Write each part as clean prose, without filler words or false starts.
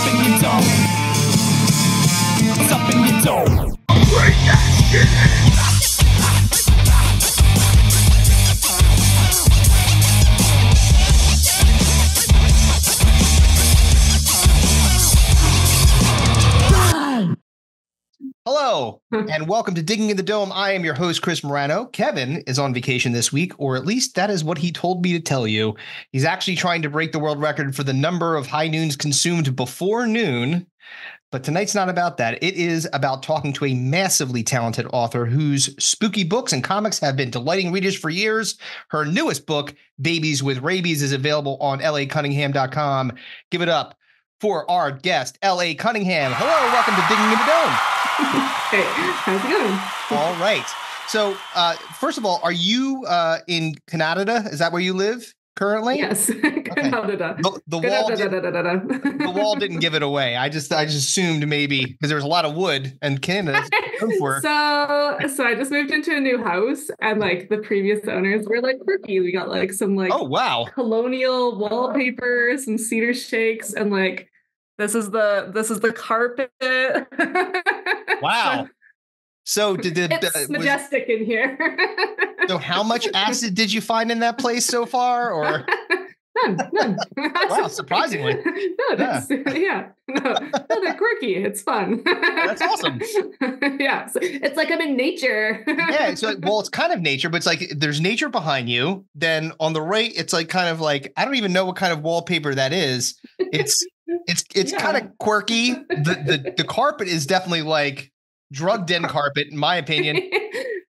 up in your dome? What's up in your dome? Bring that shit in. Hello, and welcome to Digging in the Dome. I am your host, Chris Morano. Kevin is on vacation this week, or at least that is what he told me to tell you. He's actually trying to break the world record for the number of high noons consumed before noon. But tonight's not about that. It is about talking to a massively talented author whose spooky books and comics have been delighting readers for years. Her newest book, Babies with Rabies, is available on lacunningham.com. Give it up for our guest, L.A. Cunningham. Hello, welcome to Digging in the Dome. Hey, how's it going? All right. So, first of all, are you in Canada? Is that where you live currently? Yes, Canada. The wall didn't give it away. I just assumed maybe because there was a lot of wood and Canada. So I just moved into a new house, and like the previous owners were like quirky. We got like some like colonial wallpaper, some cedar shakes, and like this is the carpet. Wow. So it's majestic in here. So how much acid did you find in that place so far, or none? Wow, surprisingly. No, they're quirky. It's fun. That's awesome. Yeah, so it's like I'm in nature. Yeah, so it's kind of nature, but it's like there's nature behind you. Then on the right, it's like kind of like I don't even know what kind of wallpaper that is. It's kind of quirky. The carpet is definitely like drug den carpet, in my opinion.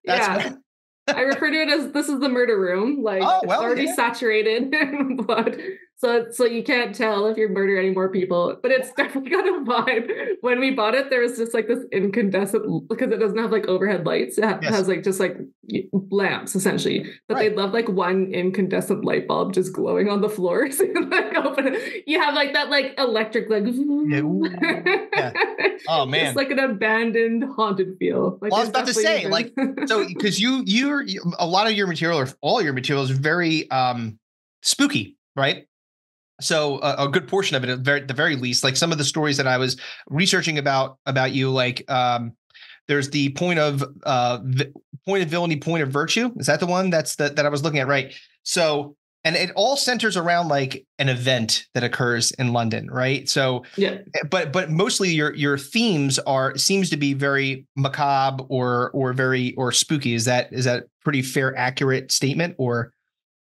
I refer to it as this is the murder room. Like it's already saturated in blood. So you can't tell if you're murdering any more people, but it's definitely got a vibe. When we bought it, there was just like this incandescent, because it doesn't have like overhead lights. It has like just like lamps essentially, but they love like one incandescent light bulb just glowing on the floor. So you like open it, you have like that like electric like Oh man, it's like an abandoned haunted feel. Like, well, I was about to say like so because you're a lot of your material or all your material is very spooky, right? So a good portion of it, at the very least, like some of the stories that I was researching about you, like there's the point of villainy, point of virtue. Is that the one that I was looking at? Right. So, and it all centers around like an event that occurs in London. Right. So, yeah, but mostly your themes seems to be very macabre or spooky. Is that pretty fair, accurate statement or?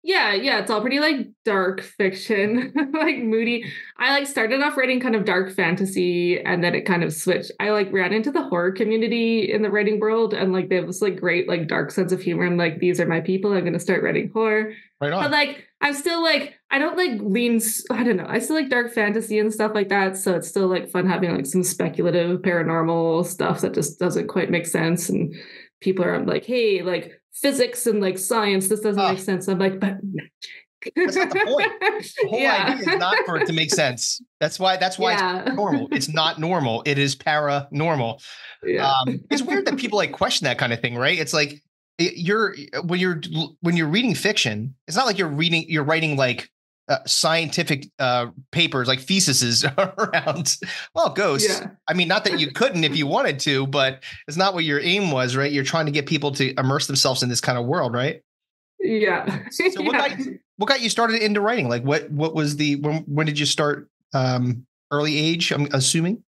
Yeah, it's all pretty like dark fiction, like moody. I like started off writing kind of dark fantasy, and then it kind of switched. I like ran into the horror community in the writing world, and like they have this like great like dark sense of humor. And like these are my people. I'm gonna start writing horror. Right on. But like I'm still like I don't like I don't know. I still like dark fantasy and stuff like that. So it's still like fun having like some speculative paranormal stuff that just doesn't quite make sense. And people are like, hey, like physics and like science, this doesn't make sense. I'm like, but magic. That's not the point. The whole idea is not for it to make sense. That's why it's normal. It's not normal. It is paranormal. Yeah. It's weird that people like question that kind of thing, right? It's like when you're reading fiction, it's not like you're writing like scientific papers like theses around ghosts. Yeah. I mean, not that you couldn't if you wanted to, but it's not what your aim was, right? You're trying to get people to immerse themselves in this kind of world, right? Yeah. So what got you started into writing? Like what was when did you start? Early age, I'm assuming?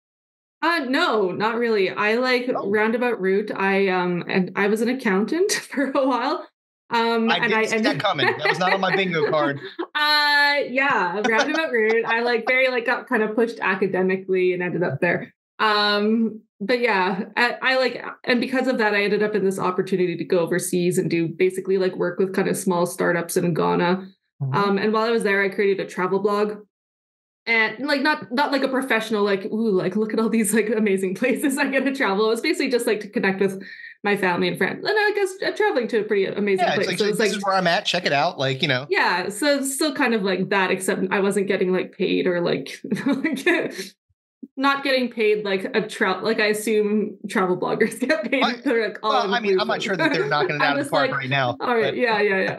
No, not really. I like roundabout route. And I was an accountant for a while. I didn't see that coming. That was not on my bingo card. Yeah, roundabout route. I like very like got kind of pushed academically and ended up there. But yeah, I like, and because of that, I ended up in this opportunity to go overseas and do basically like work with kind of small startups in Ghana. Mm-hmm. And while I was there, I created a travel blog. And like not like a professional, like, ooh, like look at all these like amazing places I get to travel. It was basically just like to connect with my family and friends. And I guess traveling to a pretty amazing place. Like, so it's this is where I'm at. Check it out. Like, you know. Yeah. So it's still kind of like that, except I wasn't getting like paid or like not getting paid like like I assume travel bloggers get paid. I mean, I'm not sure that they're knocking it out of the park right now. All right, yeah.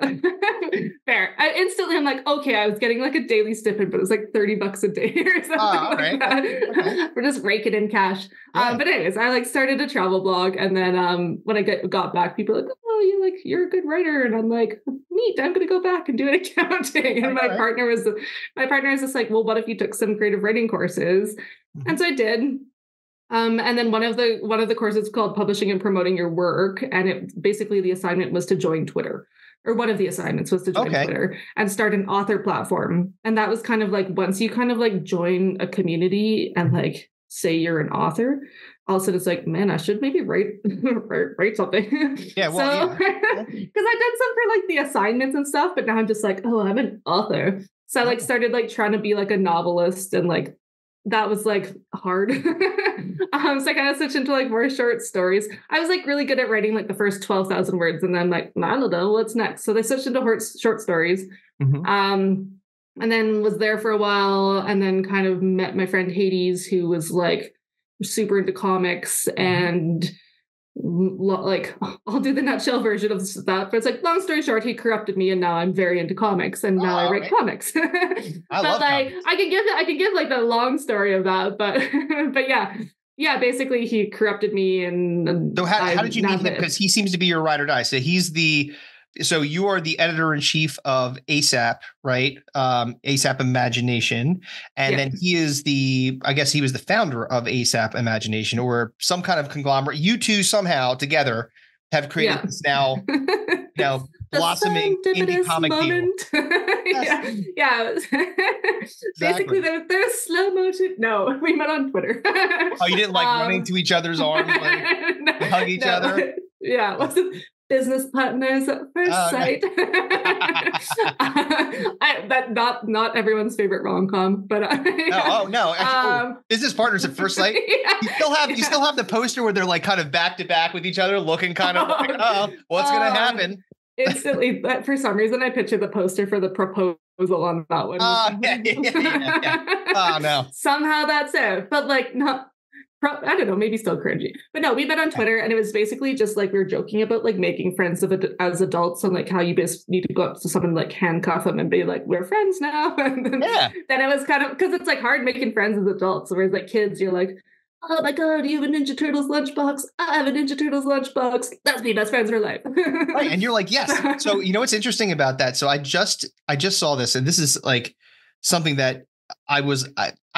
Fair. I'm like, okay, I was getting like a daily stipend, but it was like $30 a day or something like that. Okay. We're just raking in cash. Yeah. But anyways, I like started a travel blog, and then when I got back, people were like, oh, you're a good writer, and I'm like, neat. I'm gonna go back and do an accounting. And my partner was just like, well, what if you took some creative writing courses? Mm-hmm. And so I did. And then one of the courses called Publishing and Promoting Your Work, and it basically the assignment was to join Twitter. Or one of the assignments was to join Twitter and start an author platform. And that was kind of like, once you kind of like join a community and like say you're an author, all of a sudden it's like, man, I should maybe write something. Yeah, well, because I did some for like the assignments and stuff, but now I'm just like, oh, I'm an author. So I like started like trying to be like a novelist, and like that was like hard. So I kind of switched into like more short stories. I was like really good at writing like the first 12,000 words, and then like, I don't know what's next. So they switched into short stories. Mm-hmm. And then was there for a while, and then kind of met my friend Hades, who was like super into comics, and like, I'll do the nutshell version of that, but it's like, long story short, he corrupted me, and now I'm very into comics, and now I write comics. I love like comics. I can give like the long story of that, but yeah, basically he corrupted me. And so how did you meet him? Because he seems to be your ride or die. So you are the editor-in-chief of ASAP, right? ASAP Imagination. And then he is I guess he was the founder of ASAP Imagination, or some kind of conglomerate. You two somehow together have created this now blossoming indie comic deal. Yeah. Basically, there's slow motion. No, we met on Twitter. Oh, you didn't like running to each other's arms, like hug each other? Yeah, wasn't business partners at first sight. Not everyone's favorite rom-com, but no. Actually, business partners at first sight. Yeah. You still have the poster where they're like kind of back to back with each other, looking kind of like, what's gonna happen? Instantly, but for some reason, I pictured the poster for the proposal on that one. Yeah. Oh no. Somehow that's it, but like not. I don't know, maybe still cringy. But no, we met on Twitter, and it was basically just like we were joking about like making friends as adults, and like how you just need to go up to someone, like handcuff them and be like, we're friends now. And then it was kind of, because it's like hard making friends as adults. Whereas like kids, you're like, oh my God, you have a Ninja Turtles lunchbox. I have a Ninja Turtles lunchbox. Let's be best friends for life. Right. And you're like, yes. So you know what's interesting about that? So I just saw this, and this is like something that I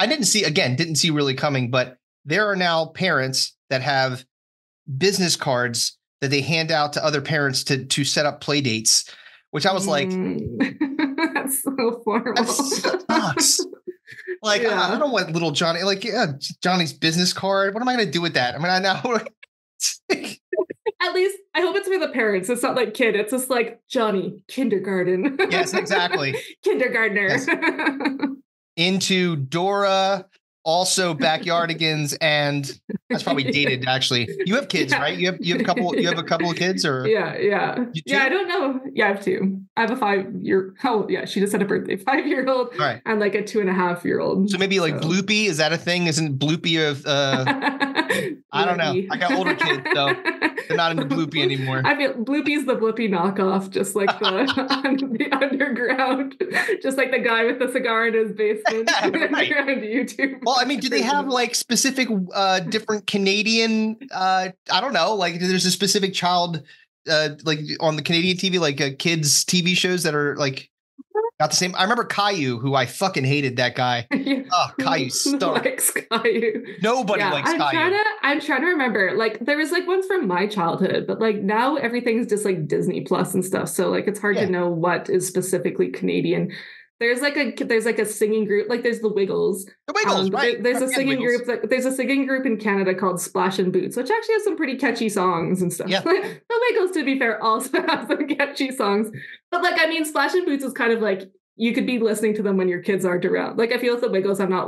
didn't see really coming, but there are now parents that have business cards that they hand out to other parents to set up play dates, which I was like, that's so formal. That sucks. Like, I don't want little Johnny, like, Johnny's business card. What am I going to do with that? I mean, I know. At least I hope it's for the parents. It's not like kid. It's just like Johnny, kindergarten. Yes, exactly. Kindergartner. Yes. Into Dora. Also backyardigans, and that's probably dated actually. You have kids, right? You have a couple of kids, or yeah. I don't know. Yeah, I have two. I have a 5-year. Oh yeah, she just had a birthday. 5-year-old, right? And like a 2.5-year-old. So maybe like Bloopy, is that a thing? Isn't Bloopy of I don't know. I got older kids, so they're not into Bloopy anymore. I feel Bloopy's the Bloopy knockoff, just like the underground, just like the guy with the cigar in his basement. Right. On YouTube. Well, I mean, do they have like specific different Canadian? I don't know. Like, there's a specific child like on the Canadian TV, like kids TV shows that are like not the same. I remember Caillou, who I fucking hated that guy. Oh, Caillou stunk. Likes Caillou. Nobody likes Caillou. I'm trying to remember. Like, there was like ones from my childhood, but like now everything's just like Disney Plus and stuff. So like it's hard to know what is specifically Canadian. There's like a singing group, like there's the Wiggles. The Wiggles, right? There's a singing group. There's a singing group in Canada called Splash and Boots, which actually has some pretty catchy songs and stuff. Yeah. The Wiggles, to be fair, also have some catchy songs. But like, I mean, Splash and Boots is kind of like, you could be listening to them when your kids aren't around. Like, I feel like the Wiggles, I'm going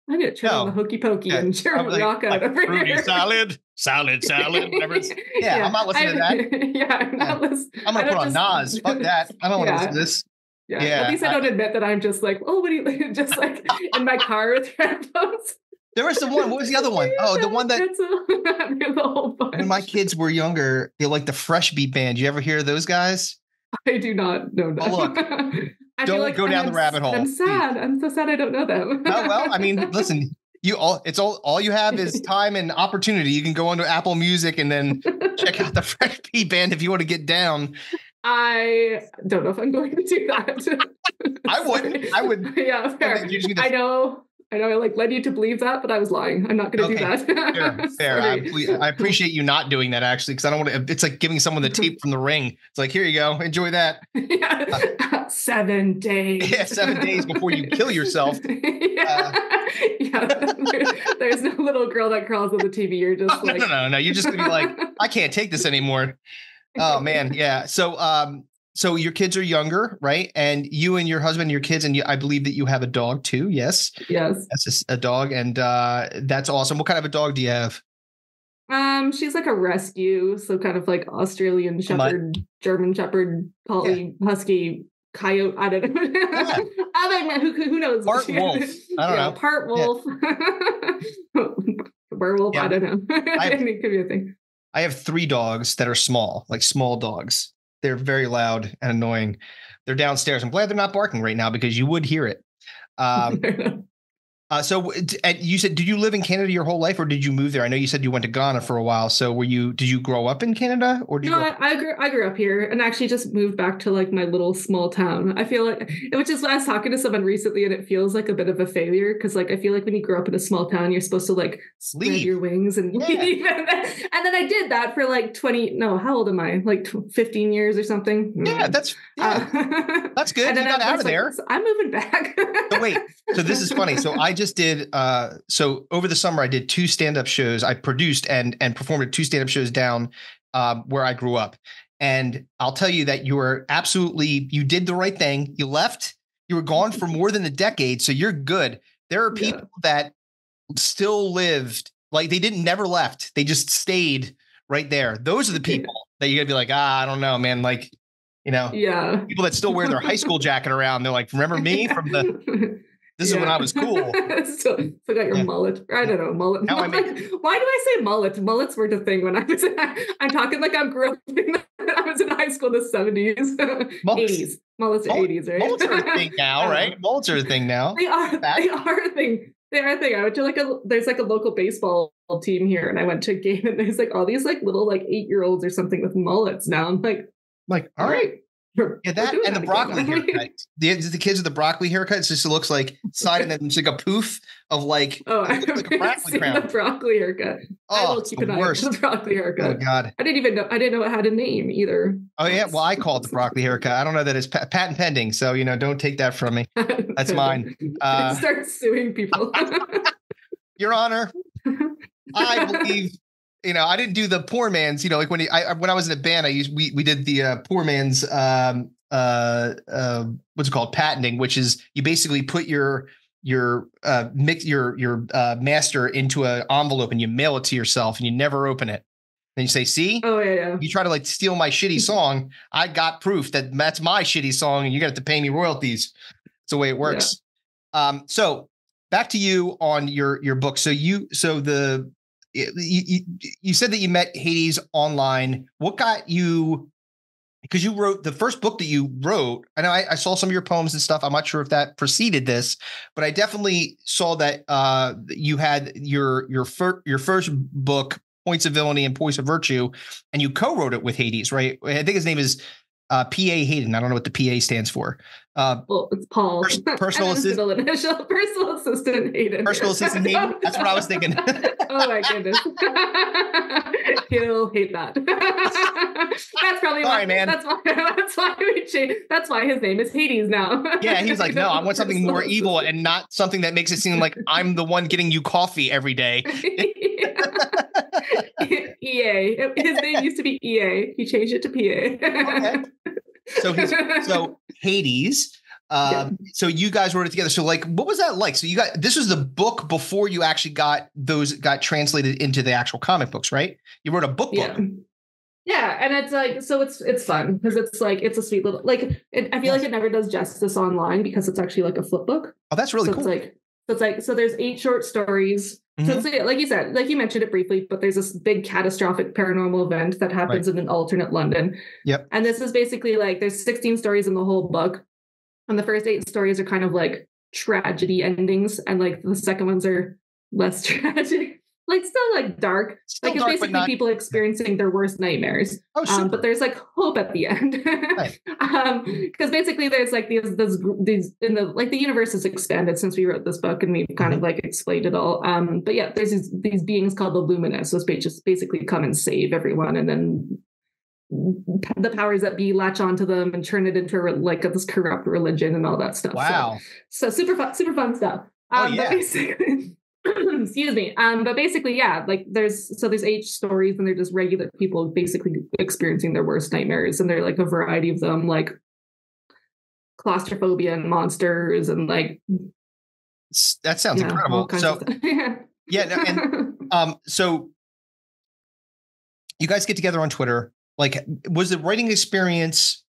to cheer on the Hokey Pokey and cheer on rock out over here. Salad, whatever it's. I'm not listening to that. I'm not listening. I'm going to put on Nas. Fuck that. I don't want to listen to this. Yeah. At least I don't admit that I'm just like, oh, what do you just like in my car with headphones. There was the one. What was the other one? Oh, the one that the whole bunch. when my kids were younger, they like the Fresh Beat Band. You ever hear of those guys? I do not know them. Oh, look. I Don't feel like go down the rabbit hole. I'm sad. I'm so sad I don't know them. Oh, well, I mean, listen, all you have is time and opportunity. You can go onto Apple Music and then check out the Fresh Beat Band if you want to get down. I don't know if I'm going to do that. I wouldn't. I would. Yeah, fair. I know I like led you to believe that, but I was lying. I'm not going to do that. Fair. I appreciate you not doing that, actually, because I don't want to. It's like giving someone the tape from The Ring. It's like, here you go, enjoy that. 7 days. Yeah, 7 days before you kill yourself. There's no little girl that crawls on the TV. You're just like, no. You're just gonna be like, I can't take this anymore. Oh man, yeah. So your kids are younger, right? And you and your husband and your kids, and I believe that you have a dog too. Yes. That's a dog, and that's awesome. What kind of a dog do you have? She's like a rescue, so kind of like Australian Shepherd, German Shepherd, Collie, Husky, Coyote. I don't know. Yeah. I don't know. Who knows? Part wolf. I don't know. Part wolf. Yeah. Werewolf. Yeah. I don't know. It could be a thing. I have 3 dogs that are small, like small dogs. They're very loud and annoying. They're downstairs. I'm glad they're not barking right now because you would hear it. So you said, did you live in Canada your whole life or did you move there? I know you said you went to Ghana for a while. So did you grow up in Canada or did I grew up here and actually just moved back to like my little small town. I feel like, which is why I was talking to someone recently and it feels like a bit of a failure. Cause like, I feel like when you grow up in a small town, you're supposed to like spread your wings and leave. And then I did that for like how old am I? Like 15 years or something. Yeah, that's good. And then you got out of there. I'm moving back. So wait, so this is funny. So I just did, so over the summer, I did 2 stand-up shows. I produced and performed at 2 stand-up shows down where I grew up. And I'll tell you that you did the right thing. You left, you were gone for more than a decade. So you're good. There are people that still lived, like they never left. They just stayed right there. Those are the people that you're gonna be like, I don't know, man. Like, people that still wear their high school jacket around. They're like, remember me from this is when I was cool. So got your mullet. I don't know, mullet. Why do I say mullet? Mullets were the thing when I was I'm talking like I grew up I was in high school in the 70s. 80s. Mullets are 80s, right? Mullets are a thing now, right? Mullets are a thing now. They are a thing. They are a thing. I went to there's like a local baseball team here and I went to a game and there's like all these like little like 8-year-olds or something with mullets now. I'm like, all right. Yeah, that and the broccoli haircut. The kids with the broccoli haircut, it just looks like side and then it's like a poof of like, like a broccoli crown. The broccoli haircut. I will keep an eye on the broccoli haircut. Oh God. I didn't know it had a name either. Oh yeah. Well, I call it the broccoli haircut. I don't know that it's patent pending. So, don't take that from me. That's mine. Start suing people. Your Honor, I believe I didn't do the poor man's, like when I was in a band, we did the poor man's, what's it called? Patenting, which is you basically put your master into an envelope and you mail it to yourself and you never open it. Then you say, see, you try to like steal my shitty song. I got proof that's my shitty song and you got to pay me royalties. It's the way it works. Yeah. So back to you on your book. So you said that you met Hades online. What got you? Because you wrote the first book that you wrote. I know I saw some of your poems and stuff. I'm not sure if that preceded this, but I definitely saw that you had your first book, Points of Villainy and Points of Virtue, and you co-wrote it with Hades, right? I think his name is P.A. Hayden. I don't know what the P.A. stands for. Well, it's Paul. Personal assistant. Personal assistant Hayden. Personal assistant Hayden. That's what I was thinking. Oh my goodness. He'll hate that. That's probably why, man. That's why we changed. That's why his name is Hades now. Yeah, he's like, no, I want something more evil and not something that makes it seem like I'm the one getting you coffee every day. EA. His name used to be EA. He changed it to PA. Okay. So Hades. So you guys wrote it together. So like, what was that like? So this was the book before you actually got translated into the actual comic books, right? You wrote a book. Yeah, and it's like, so it's fun because it's like, it's a sweet little, like, I feel like it never does justice online because it's actually like a flip book. Oh, that's really cool. So there's 8 short stories. So it's like you said, like you mentioned it briefly, but there's this big catastrophic paranormal event that happens in an alternate London. Yep. And this is basically like there's 16 stories in the whole book. And the first 8 stories are kind of like tragedy endings. And like the second ones are less tragic. Like still like dark. Still like it's dark, basically but not... people experiencing their worst nightmares. Oh, super. But there's like hope at the end. Right. Because basically there's like these in the like the universe has expanded since we wrote this book and we've kind of like explained it all. But yeah, there's these beings called the Luminous. So just basically come and save everyone, and then the powers that be latch onto them and turn it into like this corrupt religion and all that stuff. Wow. So super fun stuff. Yeah. But basically, excuse me. But basically, yeah, like there's 8 stories and they're just regular people basically experiencing their worst nightmares, and they're like a variety of them, like claustrophobia and monsters and like. That sounds incredible. So so you guys get together on Twitter. Like, was the writing experience?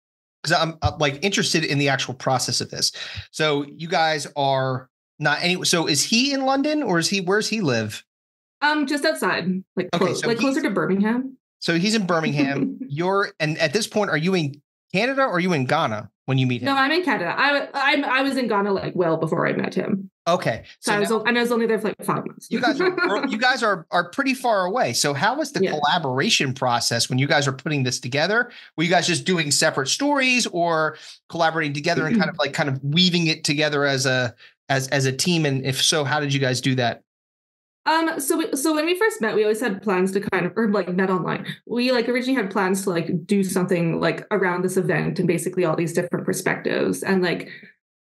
Because I'm like interested in the actual process of this. So you guys are not any. So is he in London, or where's he live? Just outside, like closer to Birmingham. So he's in Birmingham. And at this point, are you in Canada or are you in Ghana when you meet him? No, I'm in Canada. I was in Ghana like well before I met him. Okay, so I was only there for like 5 months. you guys are pretty far away. So how was the collaboration process when you guys are putting this together? Were you guys just doing separate stories, or collaborating together and kind of weaving it together as a team? And if so, how did you guys do that? So when we first met, we always had plans to met online. We like originally had plans to like do something like around this event and basically all these different perspectives. And like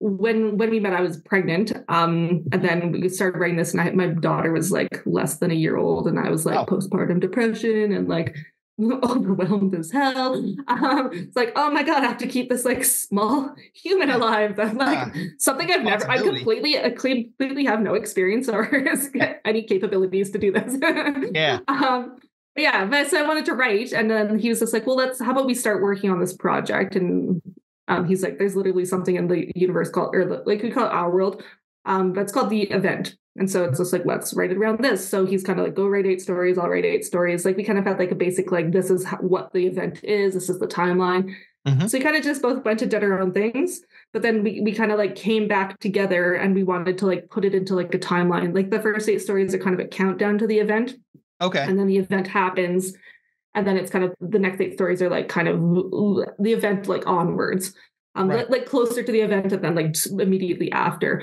when we met, I was pregnant. And then we started writing this, and my daughter was like less than a year old, and I was like postpartum depression and like overwhelmed as hell. It's like, oh my God, I have to keep this like small human alive. That's like something I completely have no experience or any capabilities to do this. But so I wanted to write, and then he was just like, well, how about we start working on this project? And he's like, there's literally something in the universe called, like we call it our world, that's called the event. And so it's just like, let's write it around this. So he's kind of like, go write 8 stories. I'll write 8 stories. Like we kind of had like a basic, like, this is what the event is. This is the timeline. So we kind of just both went and did our own things. But then we kind of like came back together, and we wanted to like put it into like a timeline. Like the first 8 stories are kind of a countdown to the event. Okay. And then the event happens. And then it's kind of the next 8 stories are like kind of the event like onwards, like closer to the event, and then like immediately after.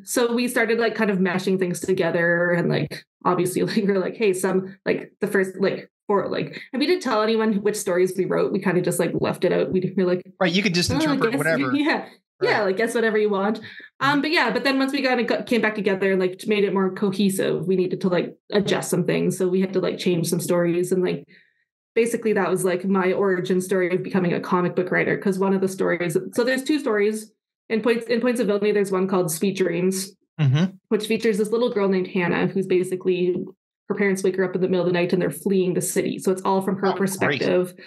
So we started like kind of meshing things together, and like obviously like we're like, hey, some like the first like for like, and we didn't tell anyone which stories we wrote. We kind of just like left it out. We're like, right, you could just interpret whatever. Yeah, like guess whatever you want. But then once we came back together and like made it more cohesive, we needed to like adjust some things. So we had to like change some stories, and like basically that was like my origin story of becoming a comic book writer. Because one of the stories, so there's 2 stories in Points of Villainy. There's one called Sweet Dreams, which features this little girl named Hannah, who's basically her parents wake her up in the middle of the night and they're fleeing the city. So it's all from her perspective. Great.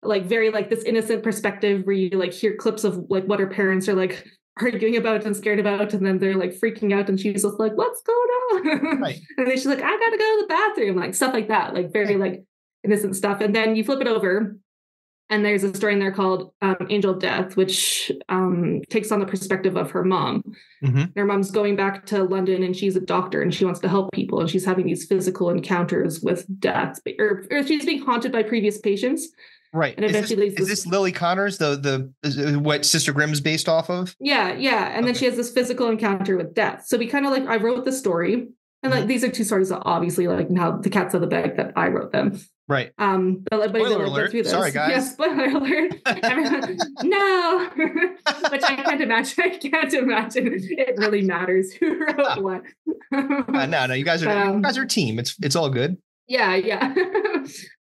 Like very like this innocent perspective where you like hear clips of like what her parents are like arguing about and scared about, and then they're like freaking out, and she's just like, what's going on? Right. And then she's like, I gotta go to the bathroom, like stuff like that, like very like innocent stuff. And then you flip it over, and there's a story in there called Angel of Death, which takes on the perspective of her mom. Her mom's going back to London, and she's a doctor, and she wants to help people, and she's having these physical encounters with death, or she's being haunted by previous patients. Right. And eventually is this Lily Connors, the what Sister Grimm's based off of? Yeah. And then she has this physical encounter with death. So we kind of like, I wrote the story, and like these are 2 stories that obviously like now the cat's out of the bag that I wrote them. Right. But spoiler alert. Sorry, guys. Yeah, spoiler alert. No. Which I can't imagine. It really matters who wrote what. No. You guys are a team. It's all good. Yeah.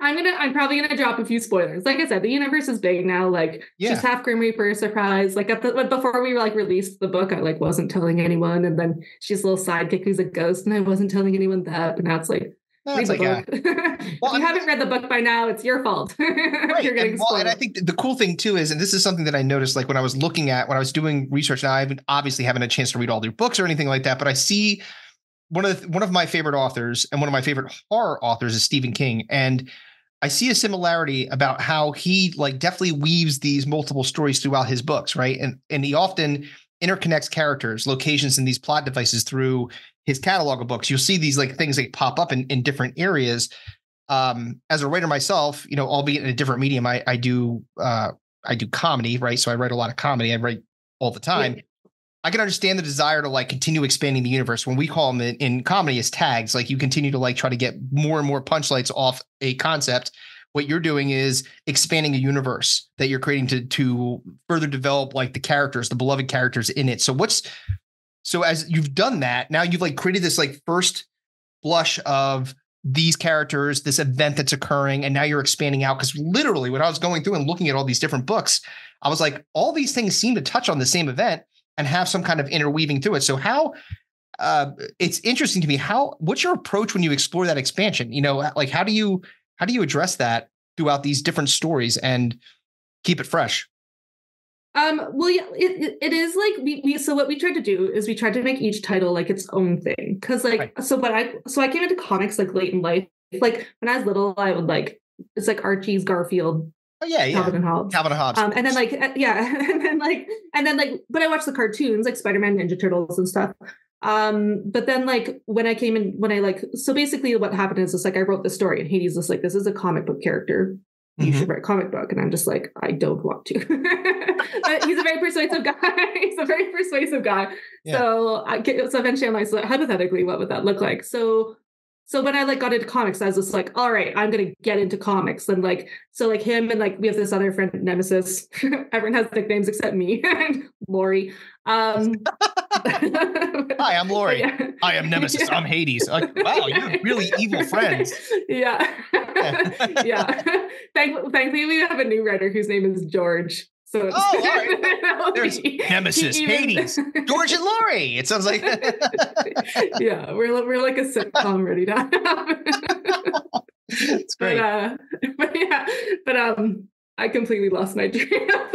I'm probably gonna drop a few spoilers. Like I said, the universe is big now. Like she's half Grim Reaper surprise. Like before we like released the book, I like wasn't telling anyone, and then she's a little sidekick who's a ghost, and I wasn't telling anyone that. But now it's like, read the book. If you haven't read the book by now, it's your fault. Right. You're getting spoiled. And I think the cool thing too is, and this is something that I noticed, like when I was doing research. Now I obviously haven't a chance to read all their books or anything like that, but I see one of my favorite authors and one of my favorite horror authors is Stephen King. And I see a similarity about how he like definitely weaves these multiple stories throughout his books, right? And he often interconnects characters, locations, and these plot devices through his catalog of books. You'll see these like things that pop up in different areas. As a writer myself, you know, albeit in a different medium, I do comedy, right? So I write a lot of comedy. I write all the time. Yeah. I can understand the desire to like continue expanding the universe. When we call them in comedy as tags, like you continue to like try to get more and more punchlines off a concept. What you're doing is expanding a universe that you're creating to further develop like the characters, the beloved characters in it. So as you've done that, now you've like created this like first blush of these characters, this event that's occurring, and now you're expanding out. Because literally when I was going through and looking at all these different books, I was like, all these things seem to touch on the same event and have some kind of interweaving through it. So how it's interesting to me, what's your approach when you explore that expansion? You know, like how do you address that throughout these different stories and keep it fresh? Well, yeah, it is like so what we tried to do is we tried to make each title like its own thing. Cause like, right. So I came into comics like late in life. Like when I was little, I would like, it's like Archie's, Garfield. Oh yeah. Calvin and Hobbes. And then like, yeah. and then like, but I watched the cartoons like Spider-Man, Ninja Turtles and stuff. But then like so basically what happened is just like, I wrote the story and Hades was like, this is a comic book character. You should write a comic book. And I'm just like, I don't want to. But he's a very persuasive guy. Yeah. So eventually I'm like, so hypothetically, what would that look like? So when I like got into comics, I was just like, all right, I'm going to get into comics. And like, so like him and like, we have this other friend, Nemesis. Everyone has nicknames except me and Lori. Hi, I'm Lori. Yeah. I am Nemesis. Yeah. I'm Hades. Like, wow, you have really evil friends. Yeah. Yeah. Thankfully, we have a new writer whose name is George. So all right. There's Nemesis, Hades, George and Lori. It sounds like yeah, we're like a sitcom ready to happen. It's great. But I completely lost my train of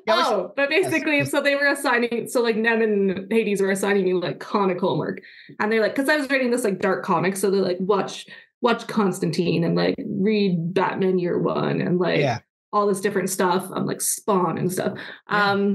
thought. But basically, so they were assigning, so like Nem and Hades were assigning me like comic homework, and they're like, because I was reading this like dark comic, so they're like, watch Constantine and like read Batman Year One and like all this different stuff. I'm like Spawn and stuff. Yeah.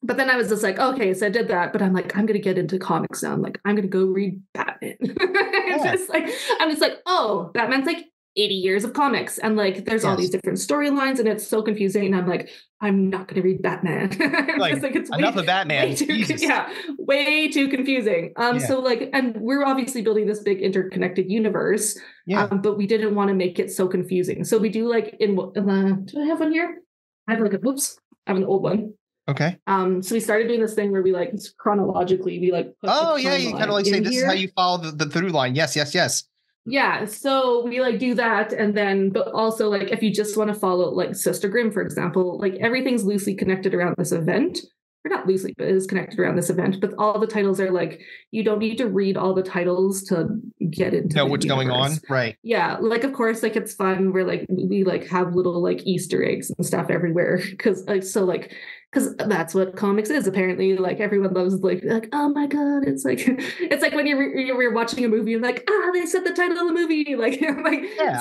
But then I was just like, okay, so I did that, but I'm like, I'm gonna get into comics now. I'm like, I'm gonna go read Batman. I'm just like, oh, Batman's like 80 years of comics, and like there's all these different storylines, and it's so confusing. And I'm like, I'm not going to read Batman. Like, it's enough of Batman. Way too confusing. So like, and we're obviously building this big interconnected universe, but we didn't want to make it so confusing. So we do like do I have one here? I have like I have an old one. Okay. So we started doing this thing where we like chronologically we like. Put you kind of like say this is how you follow the through line. Yes. Yeah, so we like do that, and then but also like if you just want to follow like Sister Grimm, for example, like everything's loosely connected around this event. Or not loosely, but it is connected around this event. But all the titles are like, you don't need to read all the titles to get into know what's going on, right? Yeah, like of course, like it's fun. We're like we like have little like Easter eggs and stuff everywhere because that's what comics is. Apparently, like everyone loves like oh my god, it's like when you're watching a movie and like they said the title of the movie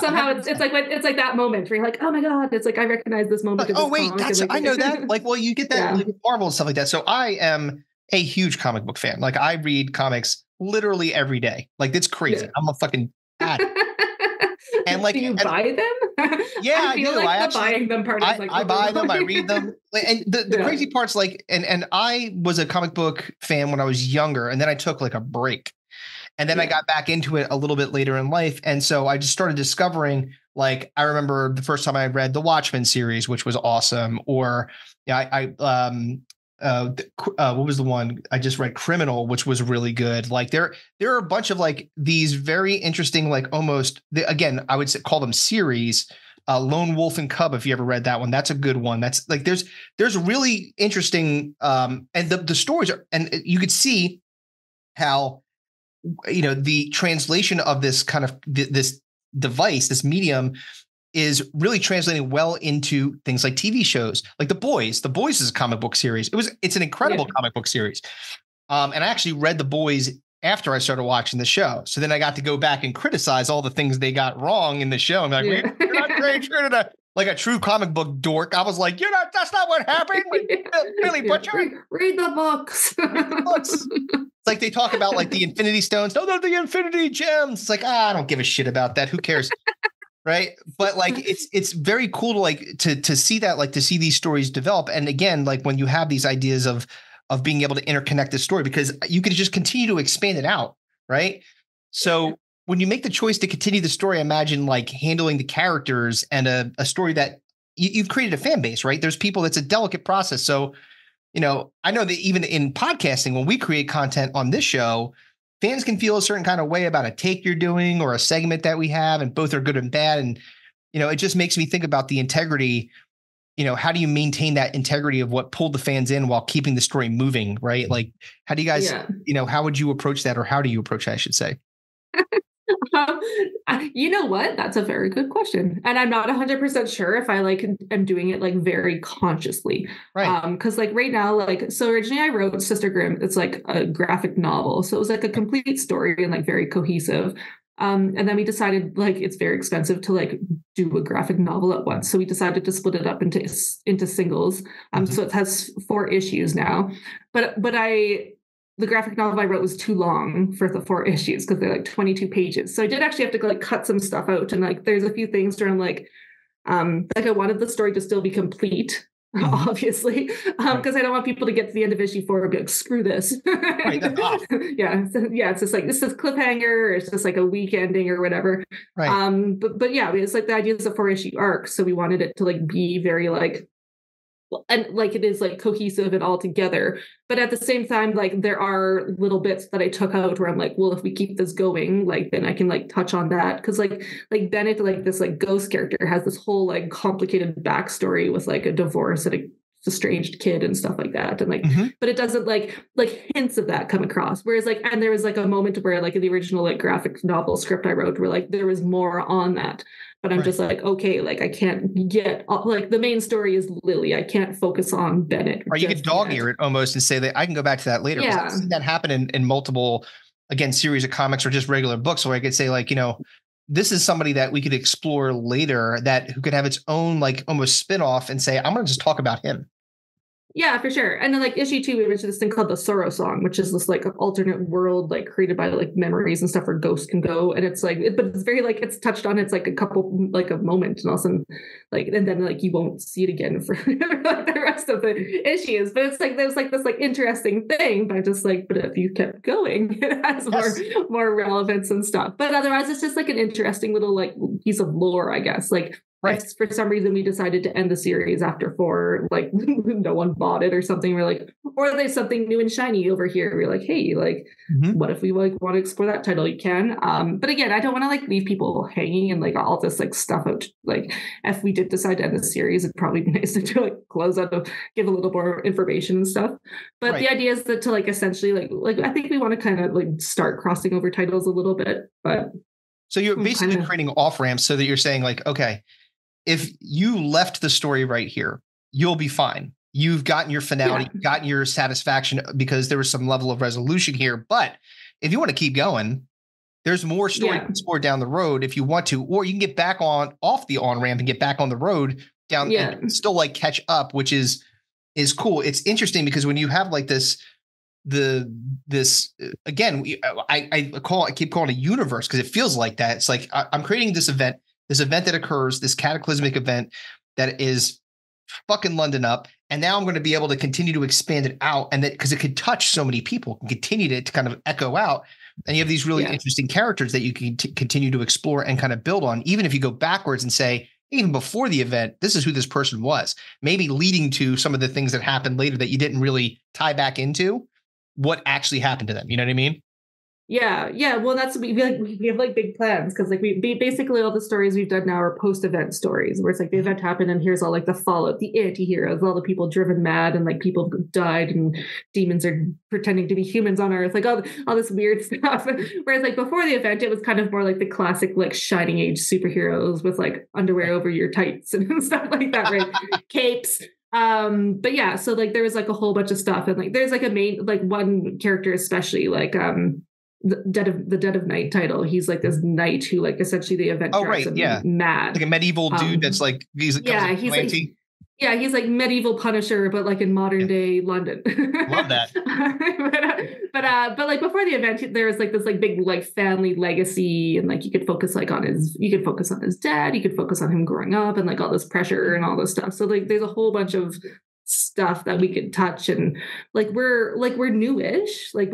somehow it's like that moment where you're like oh my god, it's like I recognize this moment. Like, oh wait, I know that. Like, well, you get that like Marvel and stuff like that. So I am a huge comic book fan. Like I read comics literally every day. Like it's crazy. I'm a fucking addict. And like, do you buy them? Yeah, I do. Like I actually, buying them part is like I buy them, I read them. And the crazy part's like, and I was a comic book fan when I was younger, and then I took like a break. And then I got back into it a little bit later in life. And so I just started discovering, like, I remember the first time I read the Watchmen series, which was awesome. Or what was the one I just read? Criminal, which was really good. Like there are a bunch of like these very interesting, like almost again, I would call them series. Lone Wolf and Cub, if you ever read that one, that's a good one. That's like there's really interesting and the stories are, and you could see how the translation of this kind of this device, this medium, is really translating well into things like TV shows, like The Boys. The Boys is a comic book series. It's an incredible comic book series. And I actually read The Boys after I started watching the show. So then I got to go back and criticize all the things they got wrong in the show. I'm like, you're not very true to that. Like a true comic book dork, I was like, that's not what happened. Billy Butcher. Read the books. Read the books. It's like they talk about like the Infinity Stones. No, they're the Infinity Gems. It's like, I don't give a shit about that. Who cares? Right. But like, it's very cool to like, to see that, like to see these stories develop. And again, like when you have these ideas of being able to interconnect the story, because you can just continue to expand it out. Right. So when you make the choice to continue the story, imagine like handling the characters and a story that you've created a fan base, right? There's people, that's a delicate process. So, I know that even in podcasting, when we create content on this show, fans can feel a certain kind of way about a take you're doing or a segment that we have, and both are good and bad. And, it just makes me think about the integrity. How do you maintain that integrity of what pulled the fans in while keeping the story moving, right? Like, how do you guys, how would you approach that, or how do you approach that, I should say? You know what? That's a very good question. And I'm not 100% sure if I like am doing it like very consciously. Right. Cause like right now, like, so originally I wrote Sister Grimm. It's like a graphic novel. So it was like a complete story and like very cohesive. And then we decided like it's very expensive to like do a graphic novel at once. So we decided to split it up into singles. So it has 4 issues now, but the graphic novel I wrote was too long for the 4 issues because they're like 22 pages. So I did actually have to like cut some stuff out. And like, there's a few things where I'm like I wanted the story to still be complete, obviously, because I don't want people to get to the end of issue 4 and be like, screw this. Right, that's off. It's just like, this is cliffhanger, or it's just like a weak ending or whatever. Right. But yeah, it's like the idea is a 4-issue arc. So we wanted it to like be very like, and like it is like cohesive and all together, but at the same time, like there are little bits that I took out where I'm like, well, if we keep this going, like then I can like touch on that, because like Bennett, like this like ghost character, has this whole like complicated backstory with like a divorce and a estranged kid and stuff like that, and like but it doesn't like hints of that come across, whereas like, and there was like a moment where like in the original like graphic novel script I wrote where like there was more on that, but I'm just like, okay, like I can't get like the main story is Lily, I can't focus on Bennett. Or you could dog ear it almost and say that I can go back to that later. I've seen that happen in multiple, again, series of comics or just regular books, where I could say like, this is somebody that we could explore later who could have its own like almost spin-off and say, I'm going to just talk about him. Yeah, for sure. And then like issue 2, we mentioned this thing called the Sorrow Song, which is this like alternate world like created by like memories and stuff where ghosts can go. And it's like, but it's very like, it's touched on, it's like a couple, like a moment, and all of a sudden like, and then like you won't see it again for like the rest of the issues. But it's like, there's like this like interesting thing, but just like, but if you kept going, it has more relevance and stuff. But otherwise it's just like an interesting little like piece of lore, I guess. Like, right. For some reason, we decided to end the series after 4, like no one bought it or something. We're like, or there's something new and shiny over here. We're like, hey, like, what if we like want to explore that title? You can. But again, I don't want to like leave people hanging and like all this like stuff out. Like, if we did decide to end the series, it'd probably be nice to like close out, give a little more information and stuff. But the idea is that to like essentially like I think we want to kind of like start crossing over titles a little bit. But so you're basically creating off ramps so that you're saying like, okay, if you left the story right here, you'll be fine. You've gotten your finality, gotten your satisfaction because there was some level of resolution here. But if you want to keep going, there's more story to explore down the road if you want to, or you can get back off the on ramp and get back on the road down and still like catch up, which is cool. It's interesting because when you have like this again, I keep calling it a universe because it feels like that. It's like I'm creating this event that occurs, this cataclysmic event that is fucking London up. And now I'm going to be able to continue to expand it out. And that because it could touch so many people, can continue to kind of echo out. And you have these really interesting characters that you can continue to explore and kind of build on, even if you go backwards and say, even before the event, this is who this person was, maybe leading to some of the things that happened later that you didn't really tie back into what actually happened to them. You know what I mean? Yeah. Well, that's we have like big plans because like we basically all the stories we've done now are post-event stories where it's like the event happened and here's all like the fallout, the anti-heroes, all the people driven mad and like people died and demons are pretending to be humans on Earth, like all this weird stuff. Whereas like before the event, it was kind of more like the classic like Shining Age superheroes with like underwear over your tights and stuff like that, right? Capes. But yeah, so like there was like a whole bunch of stuff and like there's like a main like one character especially like the Dead of Night title. He's like this knight who like essentially the event drives him mad. Like a medieval dude that's like he's like medieval Punisher, but like in modern day London. Love that. but like before the event, there was like this like big like family legacy, and like you could focus on his dad, you could focus on him growing up, and like all this pressure and all this stuff. So like there's a whole bunch of stuff that we could touch, and like we're newish, like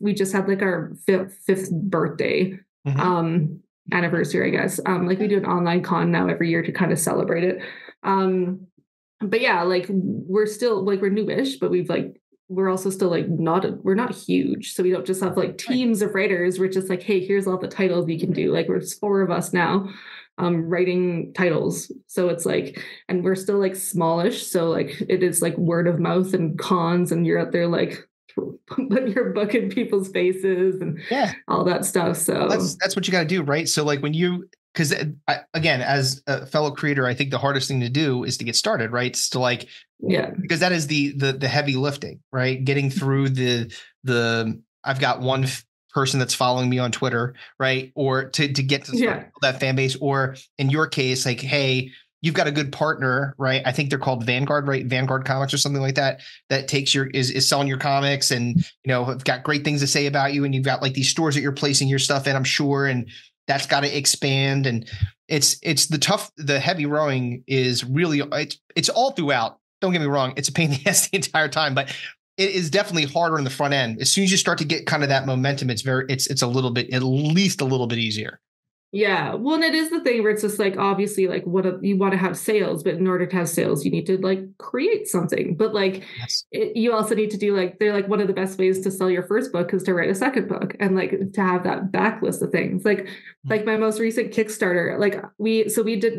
we just had like our fifth birthday anniversary, I guess. Like we do an online con now every year to kind of celebrate it. But yeah, like we're still like we're newish, but we're also still like we're not huge, so we don't just have like teams of writers. We're just like, hey, here's all the titles you can do. Like we're 4 of us now writing titles, so it's like, and we're still like smallish, so like it is like word of mouth and cons, and you're out there like putting your book in people's faces and all that stuff. So that's what you got to do, right? So like when you, because again, as a fellow creator, I think the hardest thing to do is to get started, right? It's to like, because that is the heavy lifting, right? Getting through the I've got one person that's following me on Twitter, right? Or to get to that fan base, or in your case, like, hey, you've got a good partner, right? I think they're called Vanguard, right? Vanguard Comics or something like that, that takes is selling your comics and, you know, have got great things to say about you. And you've got like these stores that you're placing your stuff in, I'm sure. And that's got to expand. And it's the heavy rowing is really, it's all throughout. Don't get me wrong. It's a pain in the ass the entire time, but it is definitely harder in the front end. As soon as you start to get kind of that momentum, it's a little bit, at least a little bit easier. Yeah. Well, and it is the thing where it's just like, obviously, like you want to have sales, but in order to have sales, you need to like create something. But like you also need to do like, they're like one of the best ways to sell your first book is to write a second book and like to have that backlist of things. Like my most recent Kickstarter, like we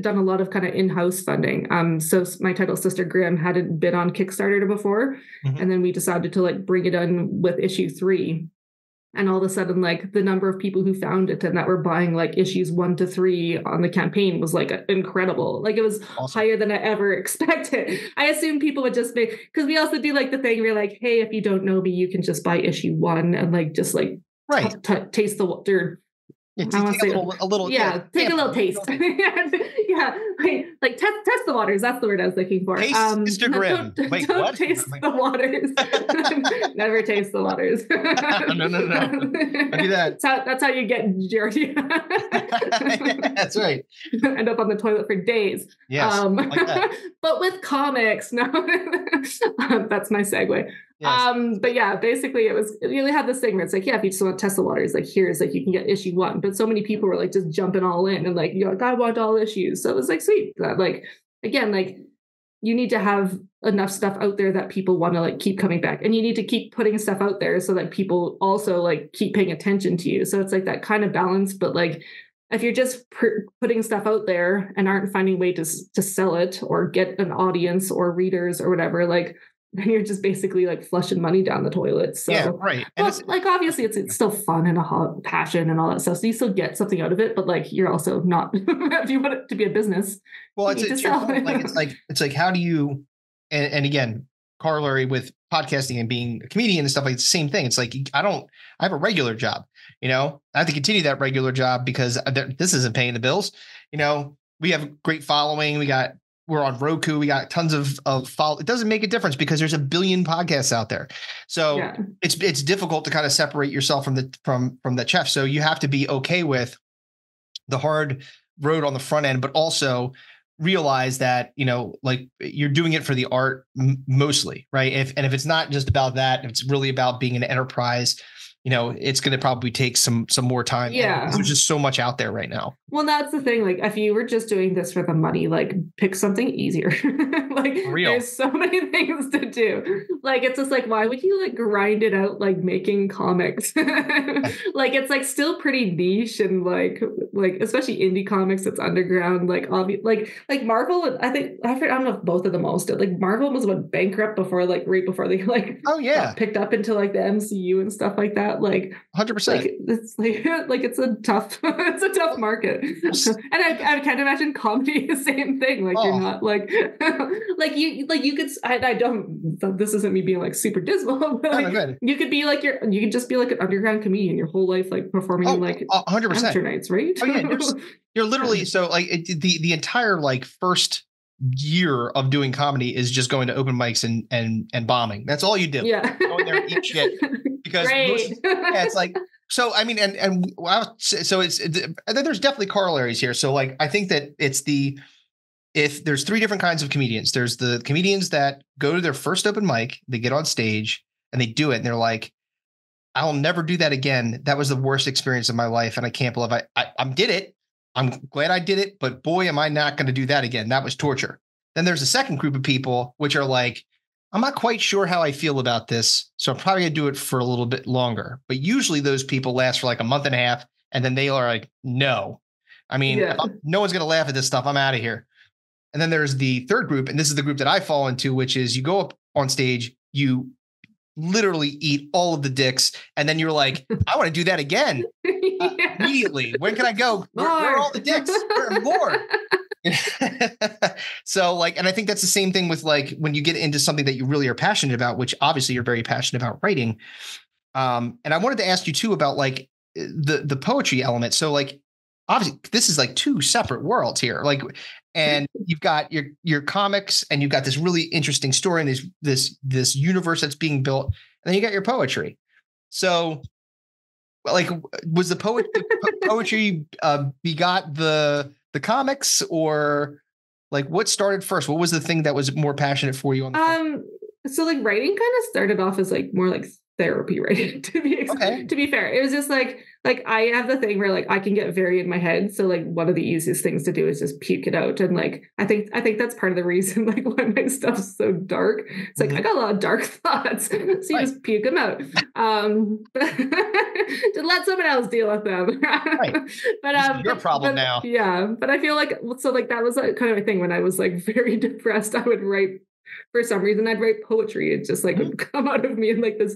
done a lot of kind of in-house funding. So my title Sister Grimm hadn't been on Kickstarter before. And then we decided to like bring it in with issue 3. And all of a sudden, like the number of people who found it and that were buying like issues 1 to 3 on the campaign was like incredible. Like it was higher than I ever expected. I assumed people would just make, because we also do like the thing where you're like, hey, if you don't know me, you can just buy issue 1 and like just like taste the water. Yeah, take a little take a little taste. Like test the waters. That's the word I was looking for. Taste Instagram. Don't taste the waters. Never taste the waters. No. I do that. That's how you get Giardia. That's right. End up on the toilet for days. Yes, like that. But with comics, no. That's my segue. Yes. But yeah, basically it really had this thing where it's like, yeah, if you just want to test the waters, like here's like you can get issue 1. But so many people were like just jumping all in and like, you know, I want all issues. So it was like sweet. That like again, like you need to have enough stuff out there that people want to like keep coming back, and you need to keep putting stuff out there so that people also like keep paying attention to you. So it's like that kind of balance. But like if you're just putting stuff out there and aren't finding a way to sell it or get an audience or readers or whatever, like then you're just basically like flushing money down the toilet. So yeah, right. And well, like obviously it's still fun and a hot passion and all that stuff. So you still get something out of it, but like you're also not if you want it to be a business. Well, it's like how do you and again, corollary with podcasting and being a comedian and stuff like it's the same thing. It's like I have a regular job, you know, I have to continue that regular job because this isn't paying the bills. You know, we have a great following. We're on Roku. We got tons of follow. It doesn't make a difference because there's a billion podcasts out there. So it's difficult to kind of separate yourself from the chef. So you have to be okay with the hard road on the front end, but also realize that, you know, like you're doing it for the art mostly, right? If it's not just about that, if it's really about being an enterprise, you know, it's going to probably take some more time. Yeah. There's just so much out there right now. Well, that's the thing. Like, if you were just doing this for the money, like, pick something easier. Like, there's so many things to do. Like, it's just like, why would you like grind it out like making comics? Like, it's like still pretty niche and like especially indie comics. It's underground. Like, like Marvel. I don't know if both of them all did. Like, Marvel was bankrupt before, like right before they like got picked up into like the MCU and stuff like that. that like 100%. like it's like it's a tough market. And I can't imagine comedy the same thing. Like you're not like you could I don't, this isn't me being like super dismal, but like, you could be like you could just be like an underground comedian your whole life, like performing in like 100% amateur nights, right? Oh yeah, you're literally so like the entire like first year of doing comedy is just going to open mics and bombing. That's all you do. Yeah. Going there and eat shit because it's like, so I mean, so it's there's definitely corollaries here. So like, I think that if there's three different kinds of comedians. There's the comedians that go to their first open mic, they get on stage and they do it and they're like, I'll never do that again. That was the worst experience of my life. And I can't believe I did it. I'm glad I did it, but boy, am I not going to do that again. That was torture. Then there's a second group of people, which are like, I'm not quite sure how I feel about this, so I'm probably going to do it for a little bit longer. But usually those people last for like a month and a half, and then they are like, no. I mean, no one's going to laugh at this stuff. I'm out of here. And then there's the third group, and this is the group that I fall into, which is you go up on stage, you literally eat all of the dicks, and then you're like, I want to do that again. Immediately. When can I go? Where are all the dicks? More. So like, and I think that's the same thing with like when you get into something that you really are passionate about, which obviously you're very passionate about writing. And I wanted to ask you too about like the poetry element. So like, obviously this is like two separate worlds here. Like, and you've got your comics and you've got this really interesting story and this universe that's being built. And then you got your poetry. So like, was the poetry begot the comics, or like what started first? What was the thing that was more passionate for you on the so like writing kind of started off as like more like therapy writing, to be fair. It was just like I have the thing where like I can get very in my head. So like one of the easiest things to do is just puke it out. And like I think that's part of the reason like why my stuff's so dark. It's like I got a lot of dark thoughts. So you just puke them out. To let someone else deal with them. Right. But your problem now. Yeah. But I feel like so like that was kind of a thing when I was like very depressed. I would write. For some reason, I'd write poetry. It just like would come out of me in like this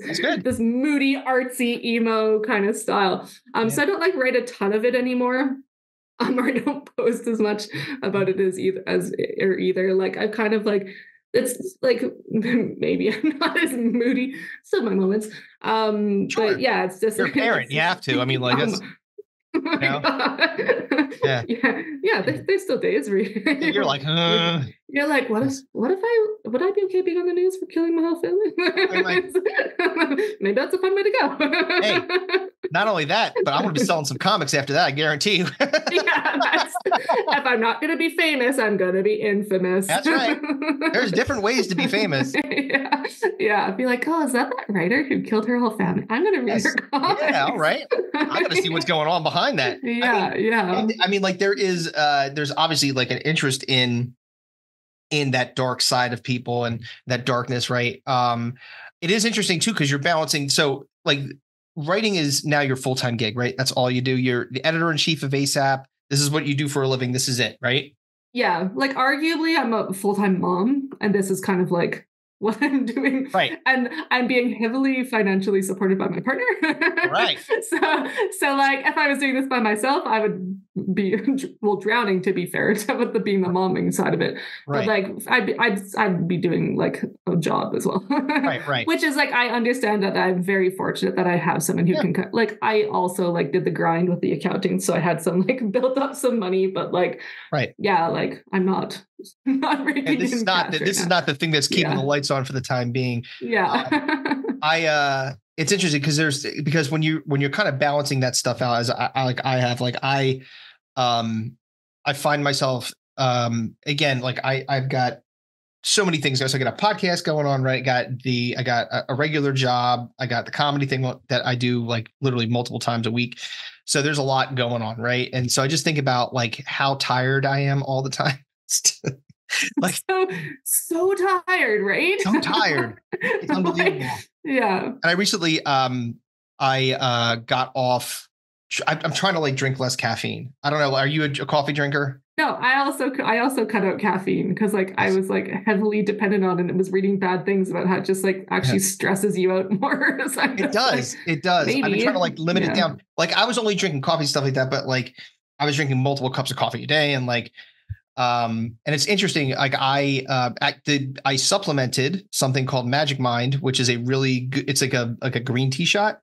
moody, artsy, emo kind of style. So I don't like write a ton of it anymore. Or I don't post as much about it as either. Like I've kind of like, it's like maybe I'm not as moody. Still my moments. Sure. But yeah, it's just you're a parent. You have to. I mean, like that's. Oh yeah. There's still days where you're like, you're like, would I be okay being on the news for killing my whole family? Maybe that's a fun way to go. Hey, not only that, but I'm going to be selling some comics after that. I guarantee you. If I'm not going to be famous, I'm going to be infamous. That's right. There's different ways to be famous. Yeah. I'd be like, oh, is that writer who killed her whole family? I'm going to read her comics. Yeah, all right. I'm going to see what's going on behind that. I mean, like there's obviously like an interest in that dark side of people and that darkness, right? It is interesting too, because you're balancing. So like writing is now your full-time gig, right? That's all you do. You're the editor-in-chief of ASAP. This is what you do for a living. This is it, right? Yeah. Like arguably I'm a full-time mom, and this is kind of like what I'm doing. Right. And I'm being heavily financially supported by my partner. Right. So like if I was doing this by myself, I would be drowning, to be fair, with being the momming side of it. Right. But like I'd be doing like a job as well. Right. Which is like, I understand that I'm very fortunate that I have someone who can like, I also like did the grind with the accounting. So I had some like built up some money, but like, yeah, like I'm not really. This is not the thing that's keeping the lights on for the time being. Yeah. It's interesting because when you're kind of balancing that stuff out, as I find myself again, like I've got so many things. So I got a podcast going on, right? I got a regular job. I got the comedy thing that I do like literally multiple times a week. So there's a lot going on, right? And so I just think about like how tired I am all the time. Like so tired, right? So tired. It's unbelievable. Like, yeah. And I recently I got off. I'm trying to like drink less caffeine. I don't know. Are you a coffee drinker? No, I also cut out caffeine because like I was like heavily dependent on it and was reading bad things about how it just like actually stresses you out more. So it does. Like, it does. maybe. I've been trying to like limit it down. Like I was only drinking coffee, stuff like that, but like I was drinking multiple cups of coffee a day, and like and it's interesting. Like I supplemented something called Magic Mind, which is a really good, it's like a green tea shot,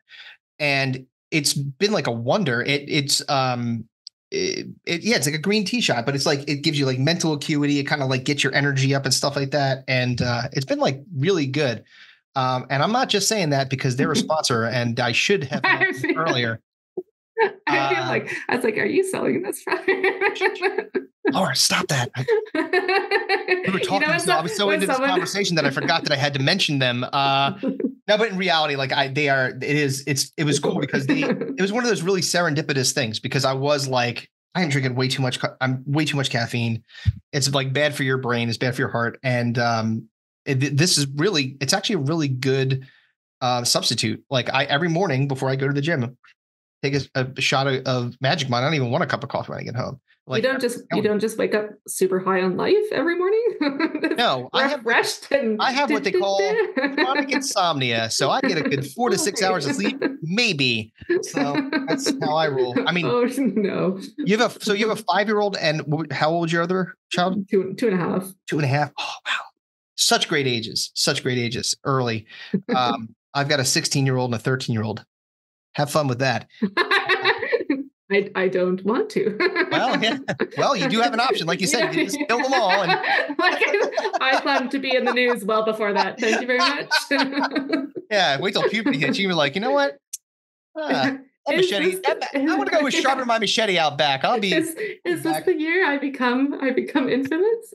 and it's been like a wonder. It's like a green tea shot, but it's like it gives you like mental acuity. It kind of like gets your energy up and stuff like that. And it's been like really good. And I'm not just saying that because they're a sponsor, and I should have mentioned earlier. I was like, are you selling this? Laura, stop that. We were talking. I was so into this conversation that I forgot that I had to mention them. No, but in reality, like it was cool because it was one of those really serendipitous things because I was like, I am drinking way too much. I'm way too much caffeine. It's like bad for your brain. It's bad for your heart. And this is really, it's actually a really good substitute. Like every morning before I go to the gym, take a shot of Magic Mind. I don't even want a cup of coffee when I get home. Like, you don't just wake up super high on life every morning. No, I have what they call chronic insomnia, so I get a good 4 to 6 hours of sleep, maybe. So that's how I roll. I mean, oh no, you have a 5-year-old, and how old is your other child? 2.5. 2.5. Oh wow, such great ages, early. I've got a 16-year-old and a 13-year-old. Have fun with that. I don't want to. Well, yeah. Well, you do have an option. Like you said, you just kill them all. And I plan to be in the news well before that. Thank you very much. Yeah, wait till puberty hits. You're like, you know what? Machete. I want to go sharpen my machete out back. I'll be. Is this the year I become infamous?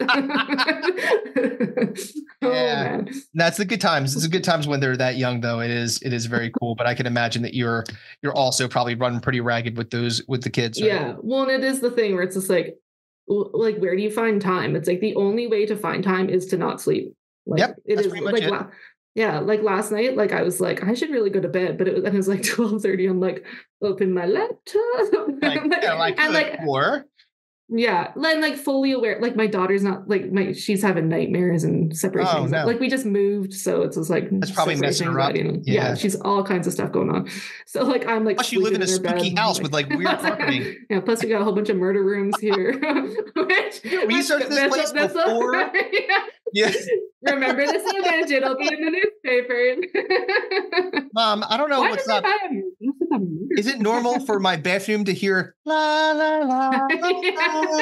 Oh man, that's the good times. It's the good times when they're that young, though. It is very cool. But I can imagine that you're also probably running pretty ragged with the kids. Right? Yeah, well, and it is the thing where it's just like where do you find time? It's like the only way to find time is to not sleep. Like, yep, it is like it. Yeah, like last night, like I was like, I should really go to bed, but it was like 12:30. I'm like, open my laptop, like fully aware. Like my daughter's not like she's having nightmares and separation. Oh, no. Like we just moved, so it's just like that's probably messing her up. Yeah, she's all kinds of stuff going on. So like I'm like, plus you live in a spooky house with like weird carpeting. Yeah, plus we got a whole bunch of murder rooms here. Research this place before. Yeah. Remember this event, it'll be in the newspaper. Mom, I don't know what's up. Is it normal for my bathroom to hear la la la la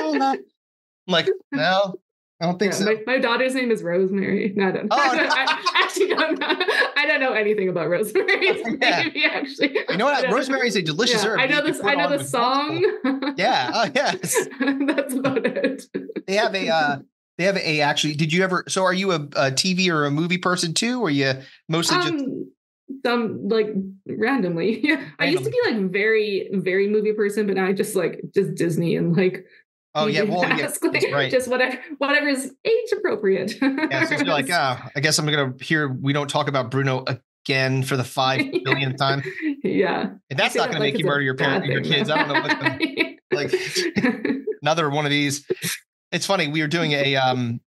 la? I'm like, no, I don't think so. My daughter's name is Rosemary. No, I don't. I actually don't know. I don't know anything about Rosemary's baby, actually. You know what? Rosemary is a delicious herb. I know this. I know the song. Yeah. Oh, yes. That's about it. They have a actually. Did you ever? So, are you a TV or a movie person too, or you mostly just? Some like randomly. Yeah, I used to be like very, very movie person, but now I just Disney and like. Oh yeah, well, right. Just whatever is age appropriate. Yeah, so you're like, I guess I'm gonna hear we don't talk about Bruno again for the 5 billionth time. Yeah, if that's not gonna make you murder your kids, I don't know what's gonna like another one of these. It's funny. We are doing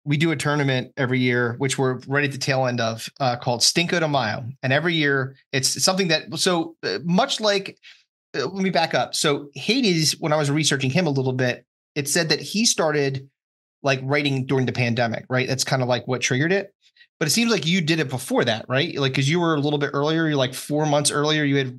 we do a tournament every year, which we're right at the tail end of, called Cinco de Mayo. And every year it's something that, so much like, let me back up. So Hades, when I was researching him a little bit, it said that he started like writing during the pandemic, right? That's kind of like what triggered it. But it seems like you did it before that, right? Like, cause you were a little bit earlier, you're like 4 months earlier. You had